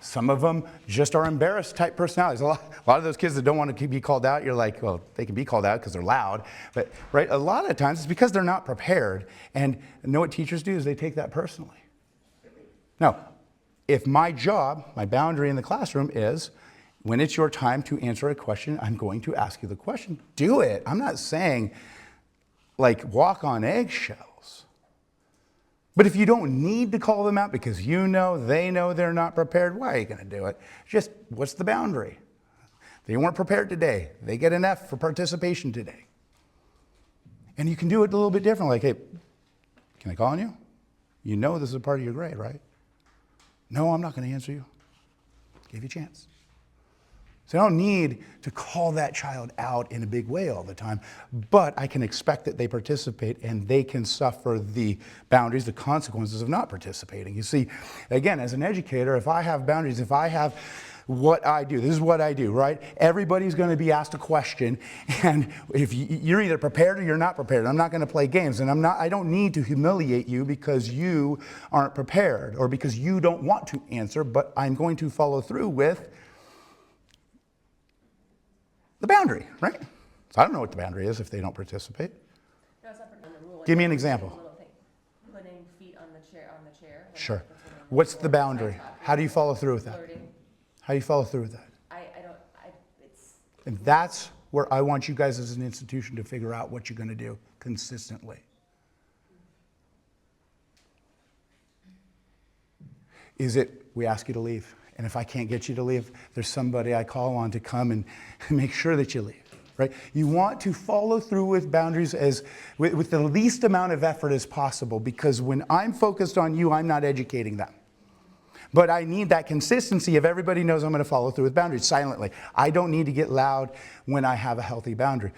Some of them just are embarrassed type personalities. A lot of those kids that don't want to be called out, you're like, well, they can be called out because they're loud. But right, a lot of times it's because they're not prepared. And you know what teachers do is they take that personally. Now, if my job, my boundary in the classroom is, when it's your time to answer a question, I'm going to ask you the question. Do it. I'm not saying like walk on eggshells. But if you don't need to call them out because you know, they know they're not prepared, why are you going to do it? Just what's the boundary? They weren't prepared today. They get an F for participation today. And you can do it a little bit different. Like, hey, can I call on you? You know this is a part of your grade, right? No, I'm not going to answer you. Give you a chance. So I don't need to call that child out in a big way all the time, but I can expect that they participate and they can suffer the boundaries, the consequences of not participating. You see, again, as an educator, if I have boundaries, if I have what I do, this is what I do, right? Everybody's going to be asked a question, and if you're either prepared or you're not prepared. I'm not going to play games, and I don't need to humiliate you because you aren't prepared or because you don't want to answer, but I'm going to follow through with the boundary, right? So I don't know what the boundary is if they don't participate. No, it's not for the rule. Give me an example. Little thing. Putting feet on the chair. Sure. What's the boundary? How do you follow through with that? Flirting. How do you follow through with that? It's. And that's where I want you guys as an institution to figure out what you're going to do consistently. Is it, we ask you to leave. And if I can't get you to leave, there's somebody I call on to come and make sure that you leave, right? You want to follow through with boundaries with the least amount of effort as possible, because when I'm focused on you, I'm not educating them. But I need that consistency of everybody knows I'm going to follow through with boundaries silently. I don't need to get loud when I have a healthy boundary.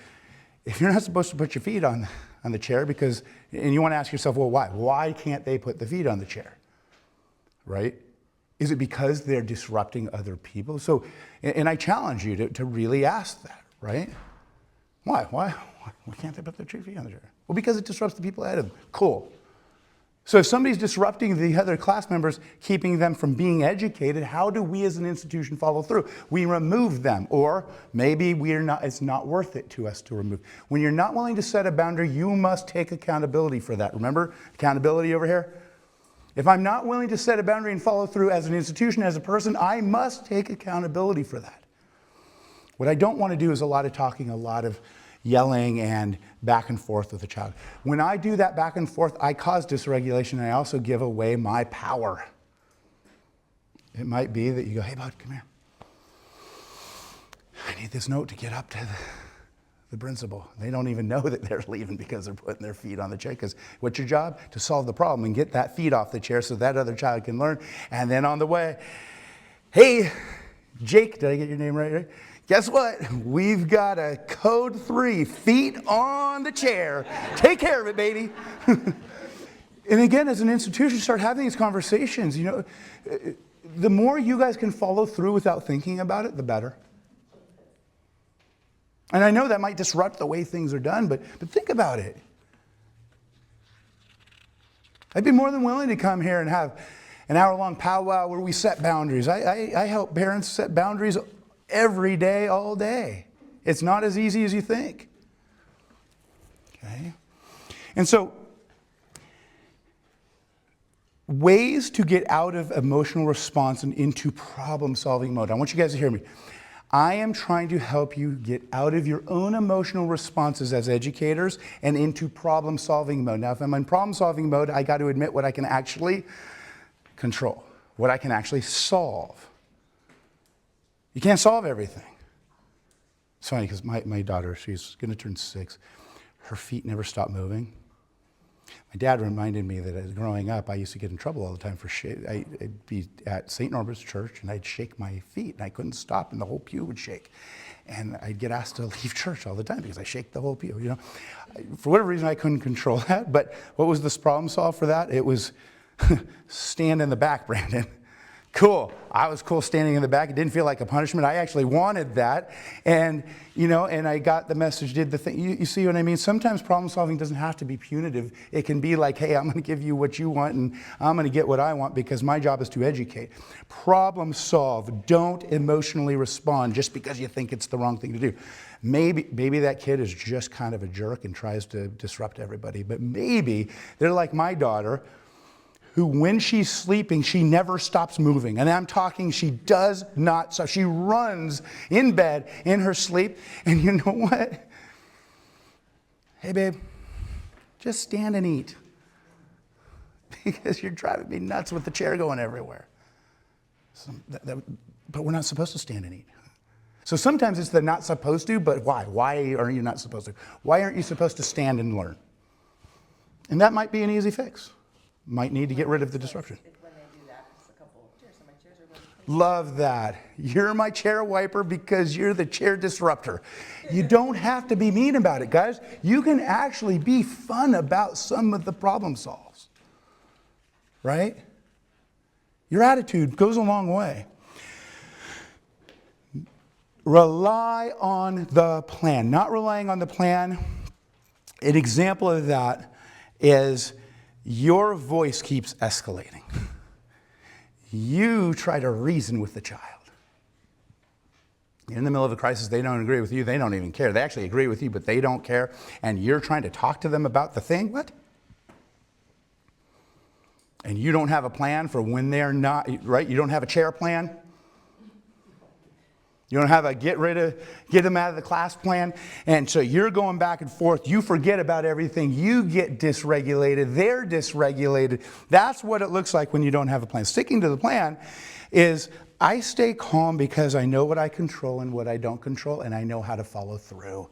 If you're not supposed to put your feet on the chair and you want to ask yourself, well, why? Why can't they put the feet on the chair, right? Is it because they're disrupting other people? So, and I challenge you to really ask that, right? Why can't they put their feet on the chair? Well, because it disrupts the people ahead of them. Cool. So if somebody's disrupting the other class members, keeping them from being educated, how do we as an institution follow through? We remove them, or maybe it's not worth it to us to remove. When you're not willing to set a boundary, you must take accountability for that. Remember, accountability over here? If I'm not willing to set a boundary and follow through as an institution, as a person, I must take accountability for that. What I don't want to do is a lot of talking, a lot of yelling and back and forth with a child. When I do that back and forth, I cause dysregulation, and I also give away my power. It might be that you go, hey, bud, come here. I need this note to get up to the principal. They don't even know that they're leaving because they're putting their feet on the chair. Because what's your job? To solve the problem and get that feet off the chair so that other child can learn. And then on the way, hey, Jake, did I get your name right? Guess what? We've got a code 3, feet on the chair. Take care of it, baby. And again, as an institution, start having these conversations. You know, the more you guys can follow through without thinking about it, the better. And I know that might disrupt the way things are done, but think about it. I'd be more than willing to come here and have an hour-long powwow where we set boundaries. I help parents set boundaries every day, all day. It's not as easy as you think. Okay? And so, ways to get out of emotional response and into problem-solving mode. I want you guys to hear me. I am trying to help you get out of your own emotional responses as educators and into problem-solving mode. Now, if I'm in problem-solving mode, I got to admit what I can actually control, what I can actually solve. You can't solve everything. It's funny because my daughter, she's going to turn 6. Her feet never stop moving. My dad reminded me that as growing up, I used to get in trouble all the time for I'd be at St. Norbert's Church and I'd shake my feet and I couldn't stop and the whole pew would shake. And I'd get asked to leave church all the time because I shake the whole pew, you know. For whatever reason, I couldn't control that. But what was this problem solved for that? It was stand in the back, Brandon. Cool. I was cool standing in the back. It didn't feel like a punishment. I actually wanted that. And, you know, and I got the message, did the thing. You see what I mean? Sometimes problem solving doesn't have to be punitive. It can be like, hey, I'm going to give you what you want and I'm going to get what I want because my job is to educate. Problem solve. Don't emotionally respond just because you think it's the wrong thing to do. Maybe that kid is just kind of a jerk and tries to disrupt everybody. But maybe they're like my daughter, who when she's sleeping, she never stops moving. And I'm talking, she does not stop. She runs in bed in her sleep. And you know what? Hey, babe, just stand and eat. Because you're driving me nuts with the chair going everywhere. But we're not supposed to stand and eat. So sometimes it's the not supposed to, but why? Why are you not supposed to? Why aren't you supposed to stand and learn? And that might be an easy fix. Might need to get rid of the disruption. When they do that, it's a couple of chairs, so my chairs are really clean. Love that. You're my chair wiper because you're the chair disruptor. You don't have to be mean about it, guys. You can actually be fun about some of the problem solves. Right? Your attitude goes a long way. Rely on the plan. Not relying on the plan. An example of that is your voice keeps escalating. You try to reason with the child. You're in the middle of a crisis, they don't agree with you, they don't even care. They actually agree with you, but they don't care, and you're trying to talk to them about the thing? What? And you don't have a plan for when they're not, right? You don't have a chair plan? You don't have a get them out of the class plan. And so you're going back and forth. You forget about everything. You get dysregulated. They're dysregulated. That's what it looks like when you don't have a plan. Sticking to the plan is I stay calm because I know what I control and what I don't control, and I know how to follow through.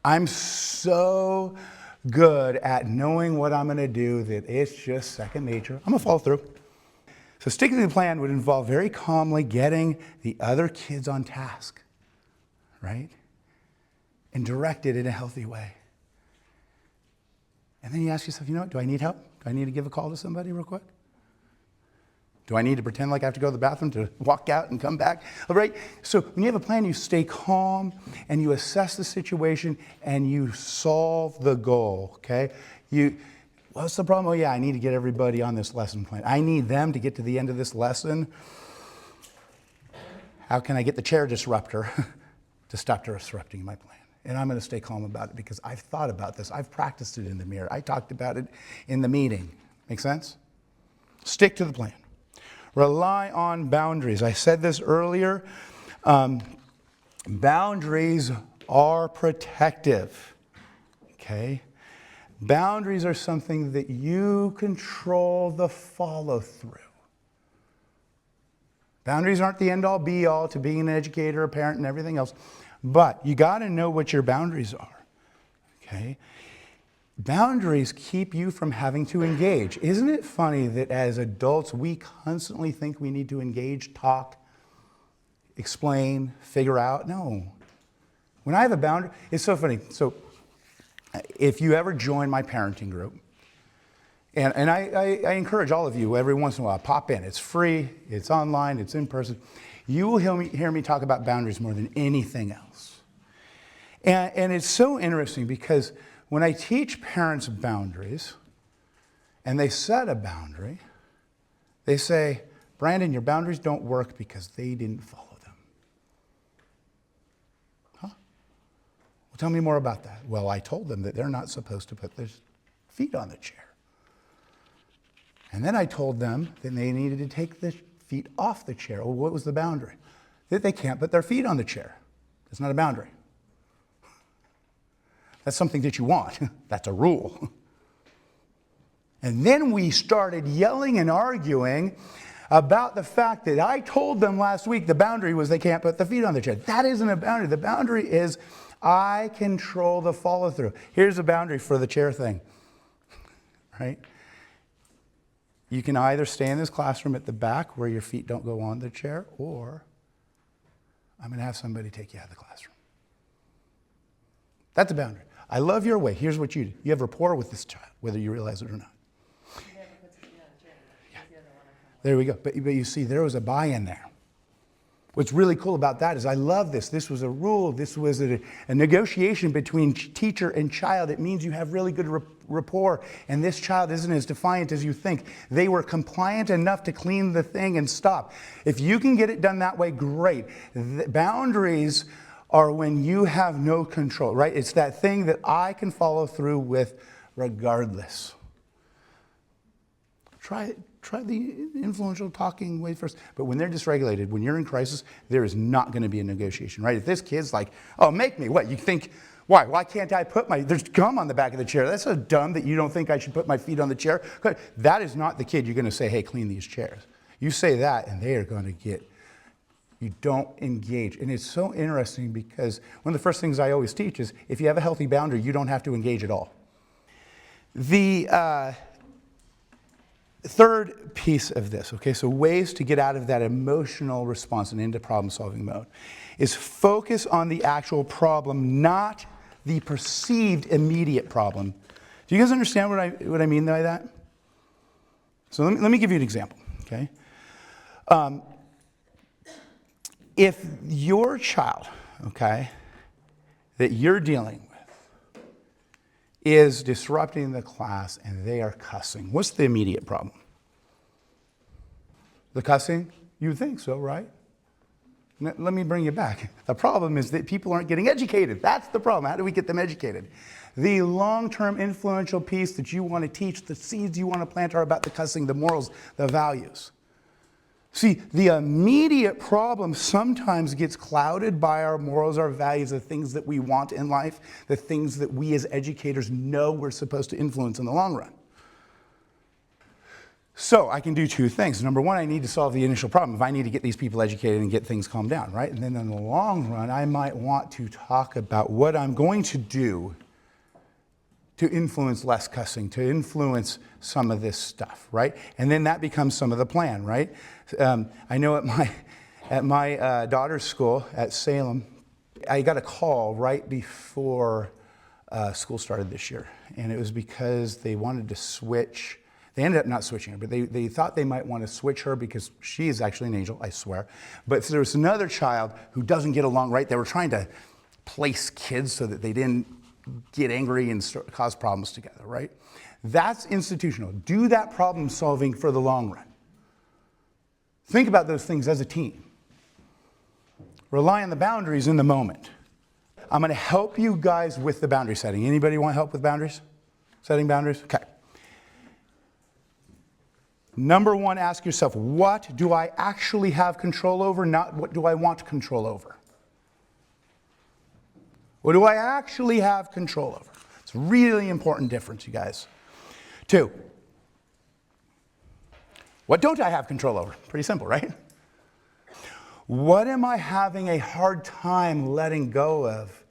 I'm so good at knowing what I'm going to do that it's just second nature. I'm going to follow through. So sticking to the plan would involve very calmly getting the other kids on task, right? And direct it in a healthy way. And then you ask yourself, you know what, do I need help? Do I need to give a call to somebody real quick? Do I need to pretend like I have to go to the bathroom to walk out and come back? All right? So when you have a plan, you stay calm and you assess the situation and you solve the goal, okay? What's the problem? Oh yeah, I need to get everybody on this lesson plan. I need them to get to the end of this lesson. How can I get the chair disruptor to stop disrupting my plan? And I'm going to stay calm about it because I've thought about this. I've practiced it in the mirror. I talked about it in the meeting. Make sense? Stick to the plan. Rely on boundaries. I said this earlier. Boundaries are protective. Okay? Boundaries are something that you control the follow through. Boundaries aren't the end all be all to being an educator, a parent, and everything else. But you got to know what your boundaries are. Okay? Boundaries keep you from having to engage. Isn't it funny that as adults, we constantly think we need to engage, talk, explain, figure out? No. When I have a boundary, it's so funny. So if you ever join my parenting group, and I encourage all of you every once in a while, pop in. It's free, it's online, it's in person. You will hear me talk about boundaries more than anything else. And it's so interesting because when I teach parents boundaries and they set a boundary, they say, Brandon, your boundaries don't work because they didn't follow them. Huh? Well, tell me more about that. Well, I told them that they're not supposed to put their feet on the chair. And then I told them that they needed to take the feet off the chair. Well, what was the boundary? That they can't put their feet on the chair. That's not a boundary. That's something that you want. That's a rule. And then we started yelling and arguing about the fact that I told them last week the boundary was they can't put the feet on the chair. That isn't a boundary. The boundary is I control the follow through. Here's a boundary for the chair thing, right? You can either stay in this classroom at the back where your feet don't go on the chair, or I'm going to have somebody take you out of the classroom. That's a boundary. I love your way. Here's what you do. You have rapport with this child, whether you realize it or not. Yeah. There we go. But you see, there was a buy-in there. What's really cool about that is I love this. This was a rule. This was a negotiation between teacher and child. It means you have really good rapport. And this child isn't as defiant as you think. They were compliant enough to clean the thing and stop. If you can get it done that way, great. The boundaries are when you have no control, right? It's that thing that I can follow through with regardless. Try the influential talking way first. But when they're dysregulated, when you're in crisis, there is not going to be a negotiation, right? If this kid's like, oh, make me, what? You think, why? Why can't I there's gum on the back of the chair. That's so dumb that you don't think I should put my feet on the chair. That is not the kid you're going to say, hey, clean these chairs. You say that and they are going to you don't engage. And it's so interesting because one of the first things I always teach is if you have a healthy boundary, you don't have to engage at all. The third piece of this, okay, so ways to get out of that emotional response and into problem-solving mode is focus on the actual problem, not the perceived immediate problem. Do you guys understand what I mean by that? So let me give you an example, okay? If your child, okay, that you're dealing with is disrupting the class and they are cussing, what's the immediate problem? The cussing? You think so, right? Let me bring you back. The problem is that people aren't getting educated. That's the problem. How do we get them educated? The long-term influential piece that you want to teach, the seeds you want to plant are about the cussing, the morals, the values. See, the immediate problem sometimes gets clouded by our morals, our values, the things that we want in life, the things that we as educators know we're supposed to influence in the long run. So I can do two things. Number one, I need to solve the initial problem. If I need to get these people educated and get things calmed down, right? And then in the long run, I might want to talk about what I'm going to do to influence less cussing, to influence some of this stuff, right? And then that becomes some of the plan, right? I know at my daughter's school at Salem, I got a call right before school started this year. And it was because they wanted to switch They ended up not switching her, but they thought they might want to switch her because she is actually an angel, I swear. But there was another child who doesn't get along right. They were trying to place kids so that they didn't get angry and cause problems together, right? That's institutional. Do that problem solving for the long run. Think about those things as a team. Rely on the boundaries in the moment. I'm going to help you guys with the boundary setting. Anybody want help with boundaries? Setting boundaries? Okay. Number one, ask yourself, what do I actually have control over, not what do I want control over? What do I actually have control over? It's a really important difference, you guys. 2, what don't I have control over? Pretty simple, right? What am I having a hard time letting go of?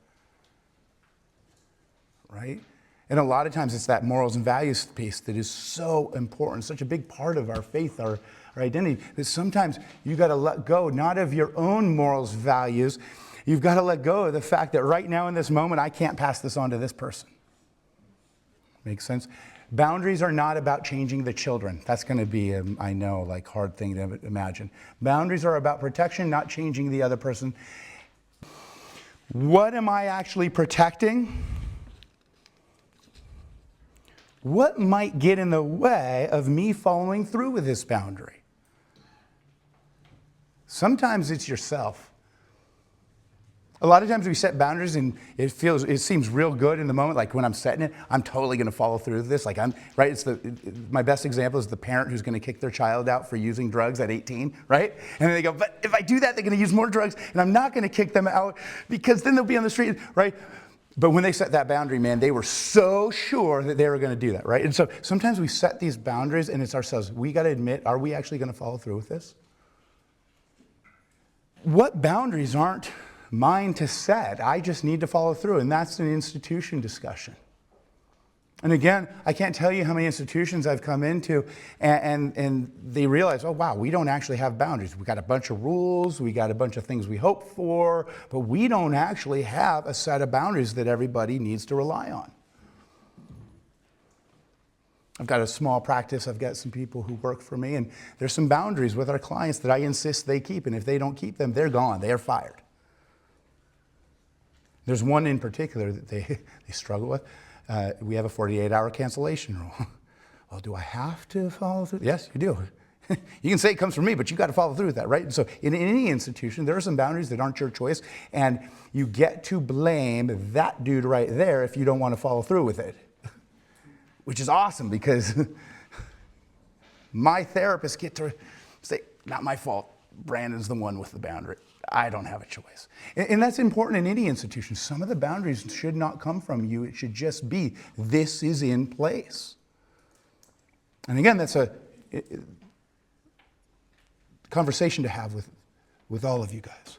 Right? And a lot of times it's that morals and values piece that is so important, such a big part of our faith, our identity, that sometimes you got to let go, not of your own morals, values. You've got to let go of the fact that right now in this moment, I can't pass this on to this person. Make sense? Boundaries are not about changing the children. That's going to be, I know, like hard thing to imagine. Boundaries are about protection, not changing the other person. What am I actually protecting? What might get in the way of me following through with this boundary? Sometimes it's yourself. A lot of times we set boundaries and it seems real good in the moment. Like when I'm setting it, I'm totally going to follow through with this. Like right? My best example is the parent who's going to kick their child out for using drugs at 18, right? And then they go, but if I do that, they're going to use more drugs and I'm not going to kick them out because then they'll be on the street, right? But when they set that boundary, man, they were so sure that they were going to do that, right? And so sometimes we set these boundaries and it's ourselves. We got to admit, are we actually going to follow through with this? What boundaries aren't mine to set? I just need to follow through, and that's an institution discussion. And again, I can't tell you how many institutions I've come into and they realize, oh wow, we don't actually have boundaries. We got a bunch of rules, we got a bunch of things we hope for, but we don't actually have a set of boundaries that everybody needs to rely on. I've got a small practice, I've got some people who work for me, and there's some boundaries with our clients that I insist they keep, and if they don't keep them, they're gone, they are fired. There's one in particular that they struggle with. We have a 48-hour cancellation rule. Well, do I have to follow through? Yes, you do. You can say it comes from me, but you got to follow through with that, right? And so in any institution, there are some boundaries that aren't your choice, and you get to blame that dude right there if you don't want to follow through with it, which is awesome because my therapists get to say, not my fault. Brandon's the one with the boundary. I don't have a choice. And that's important in any institution. Some of the boundaries should not come from you. It should just be, this is in place. And again, that's a conversation to have with all of you guys.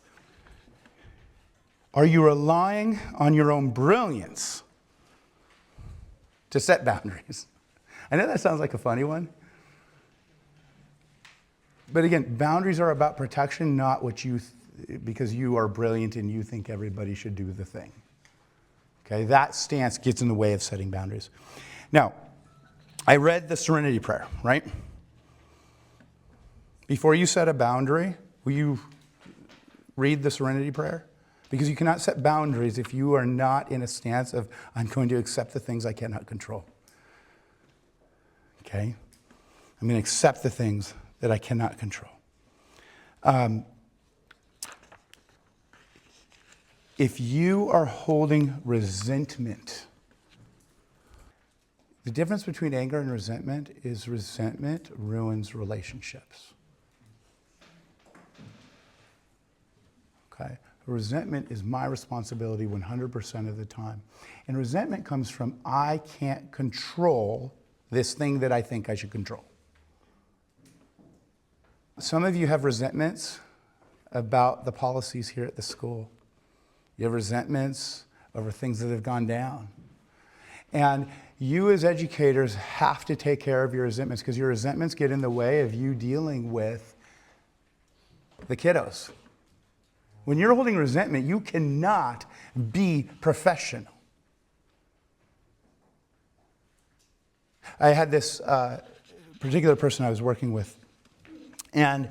Are you relying on your own brilliance to set boundaries? I know that sounds like a funny one. But again, boundaries are about protection, not what you because you are brilliant and you think everybody should do the thing. Okay, that stance gets in the way of setting boundaries. Now, I read the Serenity Prayer, right? Before you set a boundary, will you read the Serenity Prayer? Because you cannot set boundaries if you are not in a stance of, I'm going to accept the things I cannot control. Okay? I'm going to accept the things that I cannot control. If you are holding resentment, the difference between anger and resentment is resentment ruins relationships. Okay? Resentment is my responsibility 100% of the time. And resentment comes from, I can't control this thing that I think I should control. Some of you have resentments about the policies here at the school. You have resentments over things that have gone down. And you as educators have to take care of your resentments because your resentments get in the way of you dealing with the kiddos. When you're holding resentment, you cannot be professional. I had this particular person I was working with, and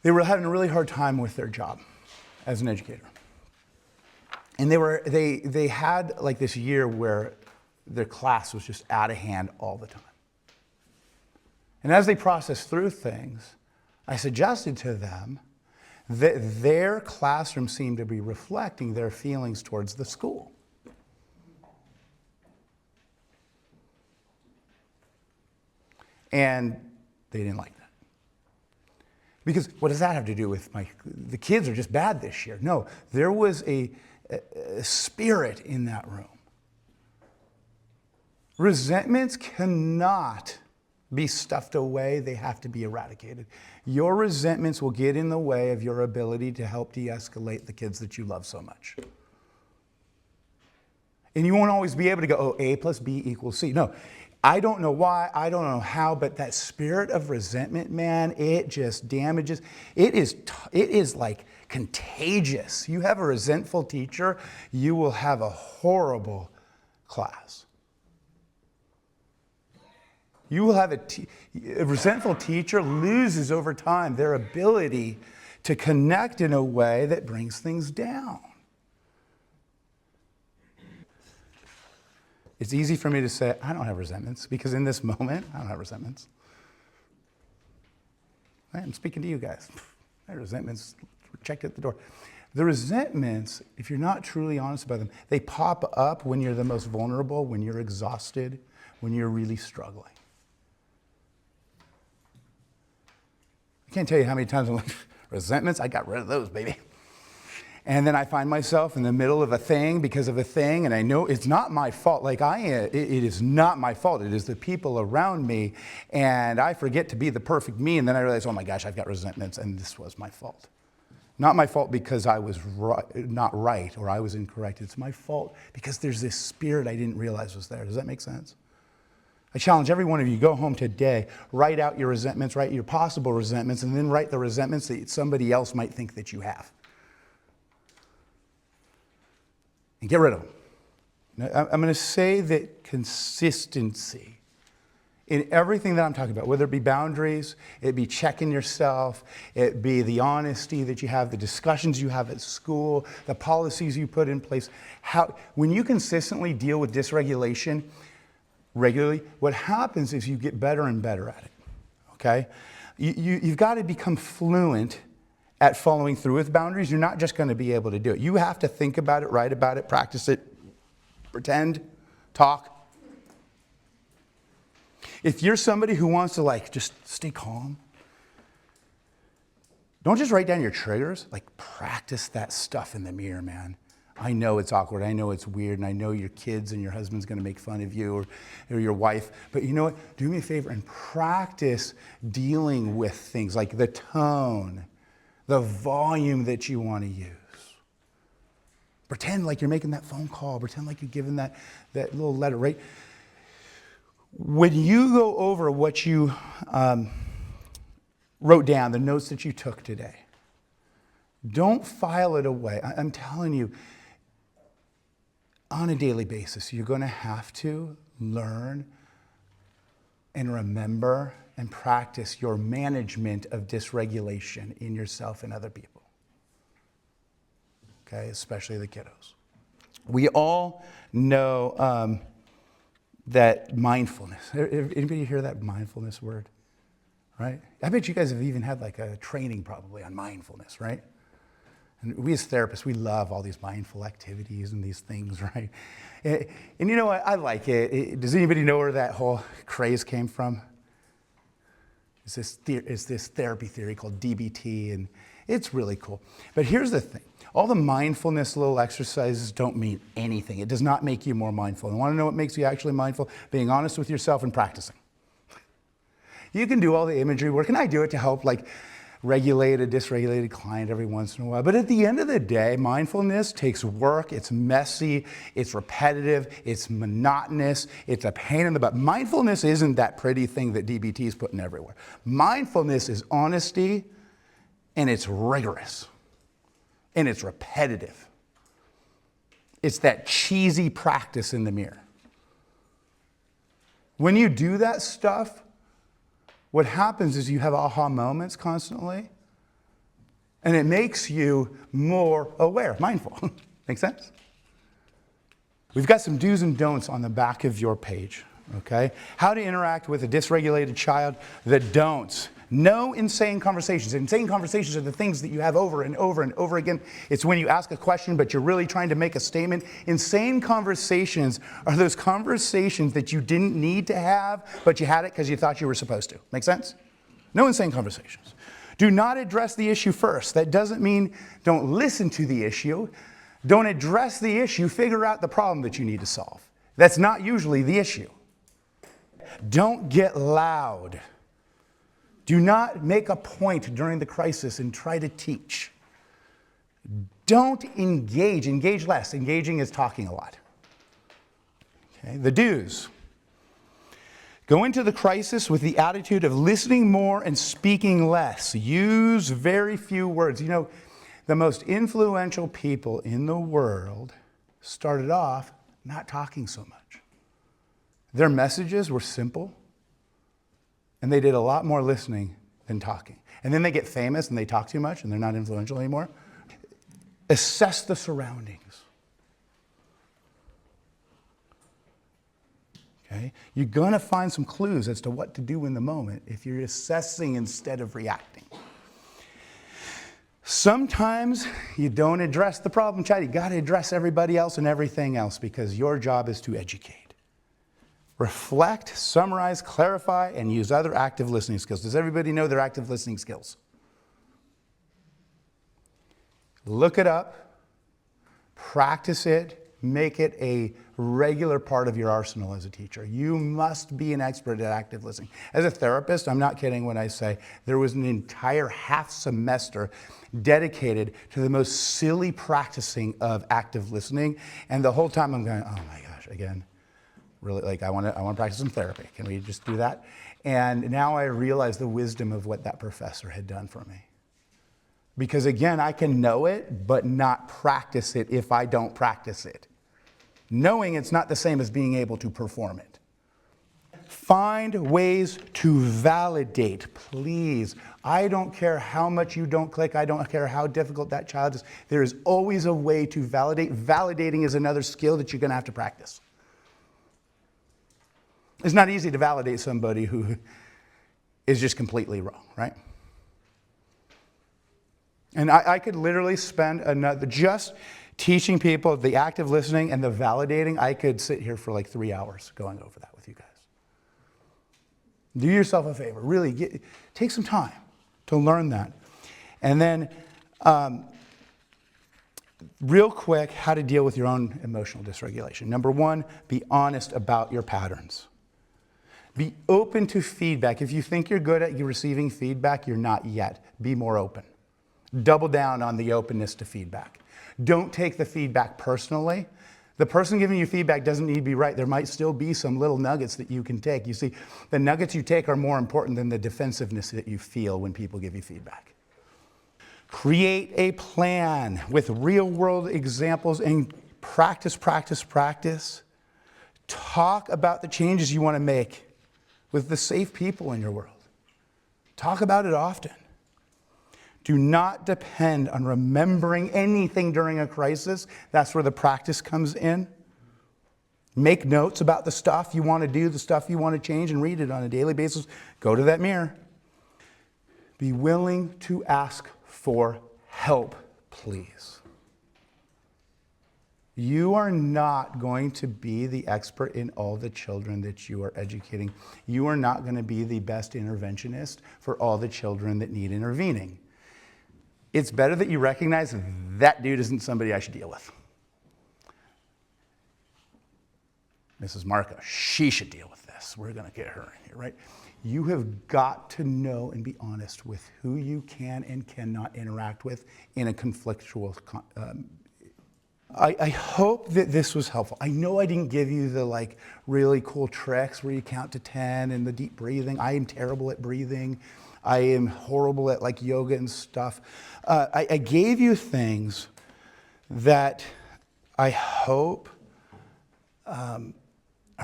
they were having a really hard time with their job as an educator. And they had like this year where their class was just out of hand all the time. And as they processed through things, I suggested to them that their classroom seemed to be reflecting their feelings towards the school. And they didn't like that. Because what does that have to do with the kids are just bad this year? No, there was a spirit in that room. Resentments cannot be stuffed away. They have to be eradicated. Your resentments will get in the way of your ability to help de-escalate the kids that you love so much. And you won't always be able to go, oh, A plus B equals C. No, I don't know why, I don't know how, but that spirit of resentment, man, it just damages. It is like contagious. You have a resentful teacher, you will have a horrible class. You will have a resentful teacher loses over time their ability to connect in a way that brings things down. It's easy for me to say, I don't have resentments, because in this moment, I don't have resentments. I'm speaking to you guys. My resentments were checked at the door. The resentments, if you're not truly honest about them, they pop up when you're the most vulnerable, when you're exhausted, when you're really struggling. I can't tell you how many times I'm like, resentments, I got rid of those, baby. And then I find myself in the middle of a thing because of a thing, and I know it's not my fault. It is not my fault. It is the people around me, and I forget to be the perfect me, and then I realize, oh my gosh, I've got resentments, and this was my fault. Not my fault because I was not right or I was incorrect. It's my fault because there's this spirit I didn't realize was there. Does that make sense? I challenge every one of you, go home today, write out your resentments, write your possible resentments, and then write the resentments that somebody else might think that you have. And get rid of them. Now, I'm going to say that consistency in everything that I'm talking about, whether it be boundaries, it be checking yourself, it be the honesty that you have, the discussions you have at school, the policies you put in place. When you consistently deal with dysregulation regularly, what happens is you get better and better at it, okay? You've got to become fluent at following through with boundaries. You're not just going to be able to do it. You have to think about it, write about it, practice it, pretend, talk. If you're somebody who wants to just stay calm, don't just write down your triggers, practice that stuff in the mirror, man. I know it's awkward, I know it's weird, and I know your kids and your husband's gonna make fun of you or your wife, but you know what? Do me a favor and practice dealing with things like the tone, the volume that you want to use. Pretend like you're making that phone call. Pretend like you're giving that little letter, right? When you go over what you wrote down, the notes that you took today, don't file it away. I'm telling you, on a daily basis, you're going to have to learn and remember and practice your management of dysregulation in yourself and other people. Okay, especially the kiddos. We all know that mindfulness. Anybody hear that mindfulness word? Right? I bet you guys have even had a training probably on mindfulness, right? And we as therapists, we love all these mindful activities and these things, right? And you know what? I like it. Does anybody know where that whole craze came from? It's this therapy theory called DBT, and it's really cool. But here's the thing. All the mindfulness little exercises don't mean anything. It does not make you more mindful. And want to know what makes you actually mindful? Being honest with yourself and practicing. You can do all the imagery work, and I do it to help regulate a dysregulated client every once in a while. But at the end of the day, mindfulness takes work. It's messy. It's repetitive. It's monotonous. It's a pain in the butt. Mindfulness isn't that pretty thing that DBT is putting everywhere. Mindfulness is honesty, and it's rigorous, and it's repetitive. It's that cheesy practice in the mirror. When you do that stuff what happens is you have aha moments constantly, and it makes you more aware, mindful. Make sense? We've got some do's and don'ts on the back of your page, okay? How to interact with a dysregulated child. The don'ts. No insane conversations. Insane conversations are the things that you have over and over and over again. It's when you ask a question, but you're really trying to make a statement. Insane conversations are those conversations that you didn't need to have, but you had it because you thought you were supposed to. Make sense? No insane conversations. Do not address the issue first. That doesn't mean don't listen to the issue. Don't address the issue. Figure out the problem that you need to solve. That's not usually the issue. Don't get loud. Do not make a point during the crisis and try to teach. Don't engage. Engage less. Engaging is talking a lot. Okay, the do's. Go into the crisis with the attitude of listening more and speaking less. Use very few words. You know, the most influential people in the world started off not talking so much. Their messages were simple, and they did a lot more listening than talking. And then they get famous and they talk too much and they're not influential anymore. Assess the surroundings. Okay? You're going to find some clues as to what to do in the moment if you're assessing instead of reacting. Sometimes you don't address the problem child. You got to address everybody else and everything else because your job is to educate. Reflect, summarize, clarify, and use other active listening skills. Does everybody know their active listening skills? Look it up, practice it, make it a regular part of your arsenal as a teacher. You must be an expert at active listening. As a therapist, I'm not kidding when I say there was an entire half semester dedicated to the most silly practicing of active listening, and the whole time I'm going, oh my gosh, again. Really, like I want to practice some therapy. Can we just do that? And now I realize the wisdom of what that professor had done for me. Because again, I can know it, but not practice it if I don't practice it. Knowing it's not the same as being able to perform it. Find ways to validate, please. I don't care how much you don't click. I don't care how difficult that child is. There is always a way to validate. Validating is another skill that you're going to have to practice. It's not easy to validate somebody who is just completely wrong, right? And I could literally spend just teaching people the active listening and the validating. I could sit here for like 3 hours going over that with you guys. Do yourself a favor. Really, take some time to learn that. And then, real quick, how to deal with your own emotional dysregulation. Number one, be honest about your patterns. Be open to feedback. If you think you're good at receiving feedback, you're not yet. Be more open. Double down on the openness to feedback. Don't take the feedback personally. The person giving you feedback doesn't need to be right. There might still be some little nuggets that you can take. You see, the nuggets you take are more important than the defensiveness that you feel when people give you feedback. Create a plan with real-world examples and practice, practice, practice. Talk about the changes you want to make with the safe people in your world. Talk about it often. Do not depend on remembering anything during a crisis. That's where the practice comes in. Make notes about the stuff you want to do, the stuff you want to change, and read it on a daily basis. Go to that mirror. Be willing to ask for help, please. You are not going to be the expert in all the children that you are educating. You are not going to be the best interventionist for all the children that need intervening. It's better that you recognize that dude isn't somebody I should deal with. Mrs. Marco, she should deal with this. We're going to get her in here, right? You have got to know and be honest with who you can and cannot interact with in a conflictual I hope that this was helpful. I know I didn't give you the really cool tricks where you count to 10 and the deep breathing. I am terrible at breathing. I am horrible at yoga and stuff. I gave you things that I hope are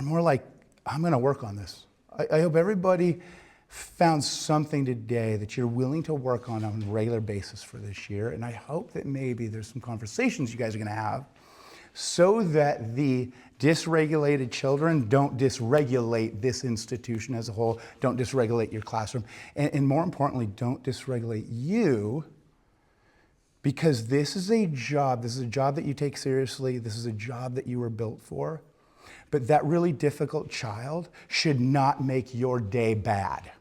more like, I'm going to work on this. I hope everybody found something today that you're willing to work on a regular basis for this year. And I hope that maybe there's some conversations you guys are going to have so that the dysregulated children don't dysregulate this institution as a whole, don't dysregulate your classroom, and more importantly, don't dysregulate you, because this is a job that you take seriously, this is a job that you were built for, but that really difficult child should not make your day bad.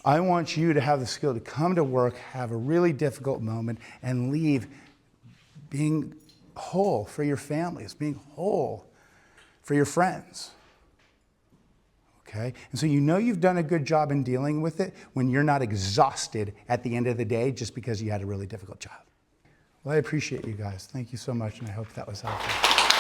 I want you to have the skill to come to work, have a really difficult moment, and leave being whole for your families, being whole for your friends. Okay? And so you know you've done a good job in dealing with it when you're not exhausted at the end of the day just because you had a really difficult job. Well, I appreciate you guys. Thank you so much, and I hope that was helpful.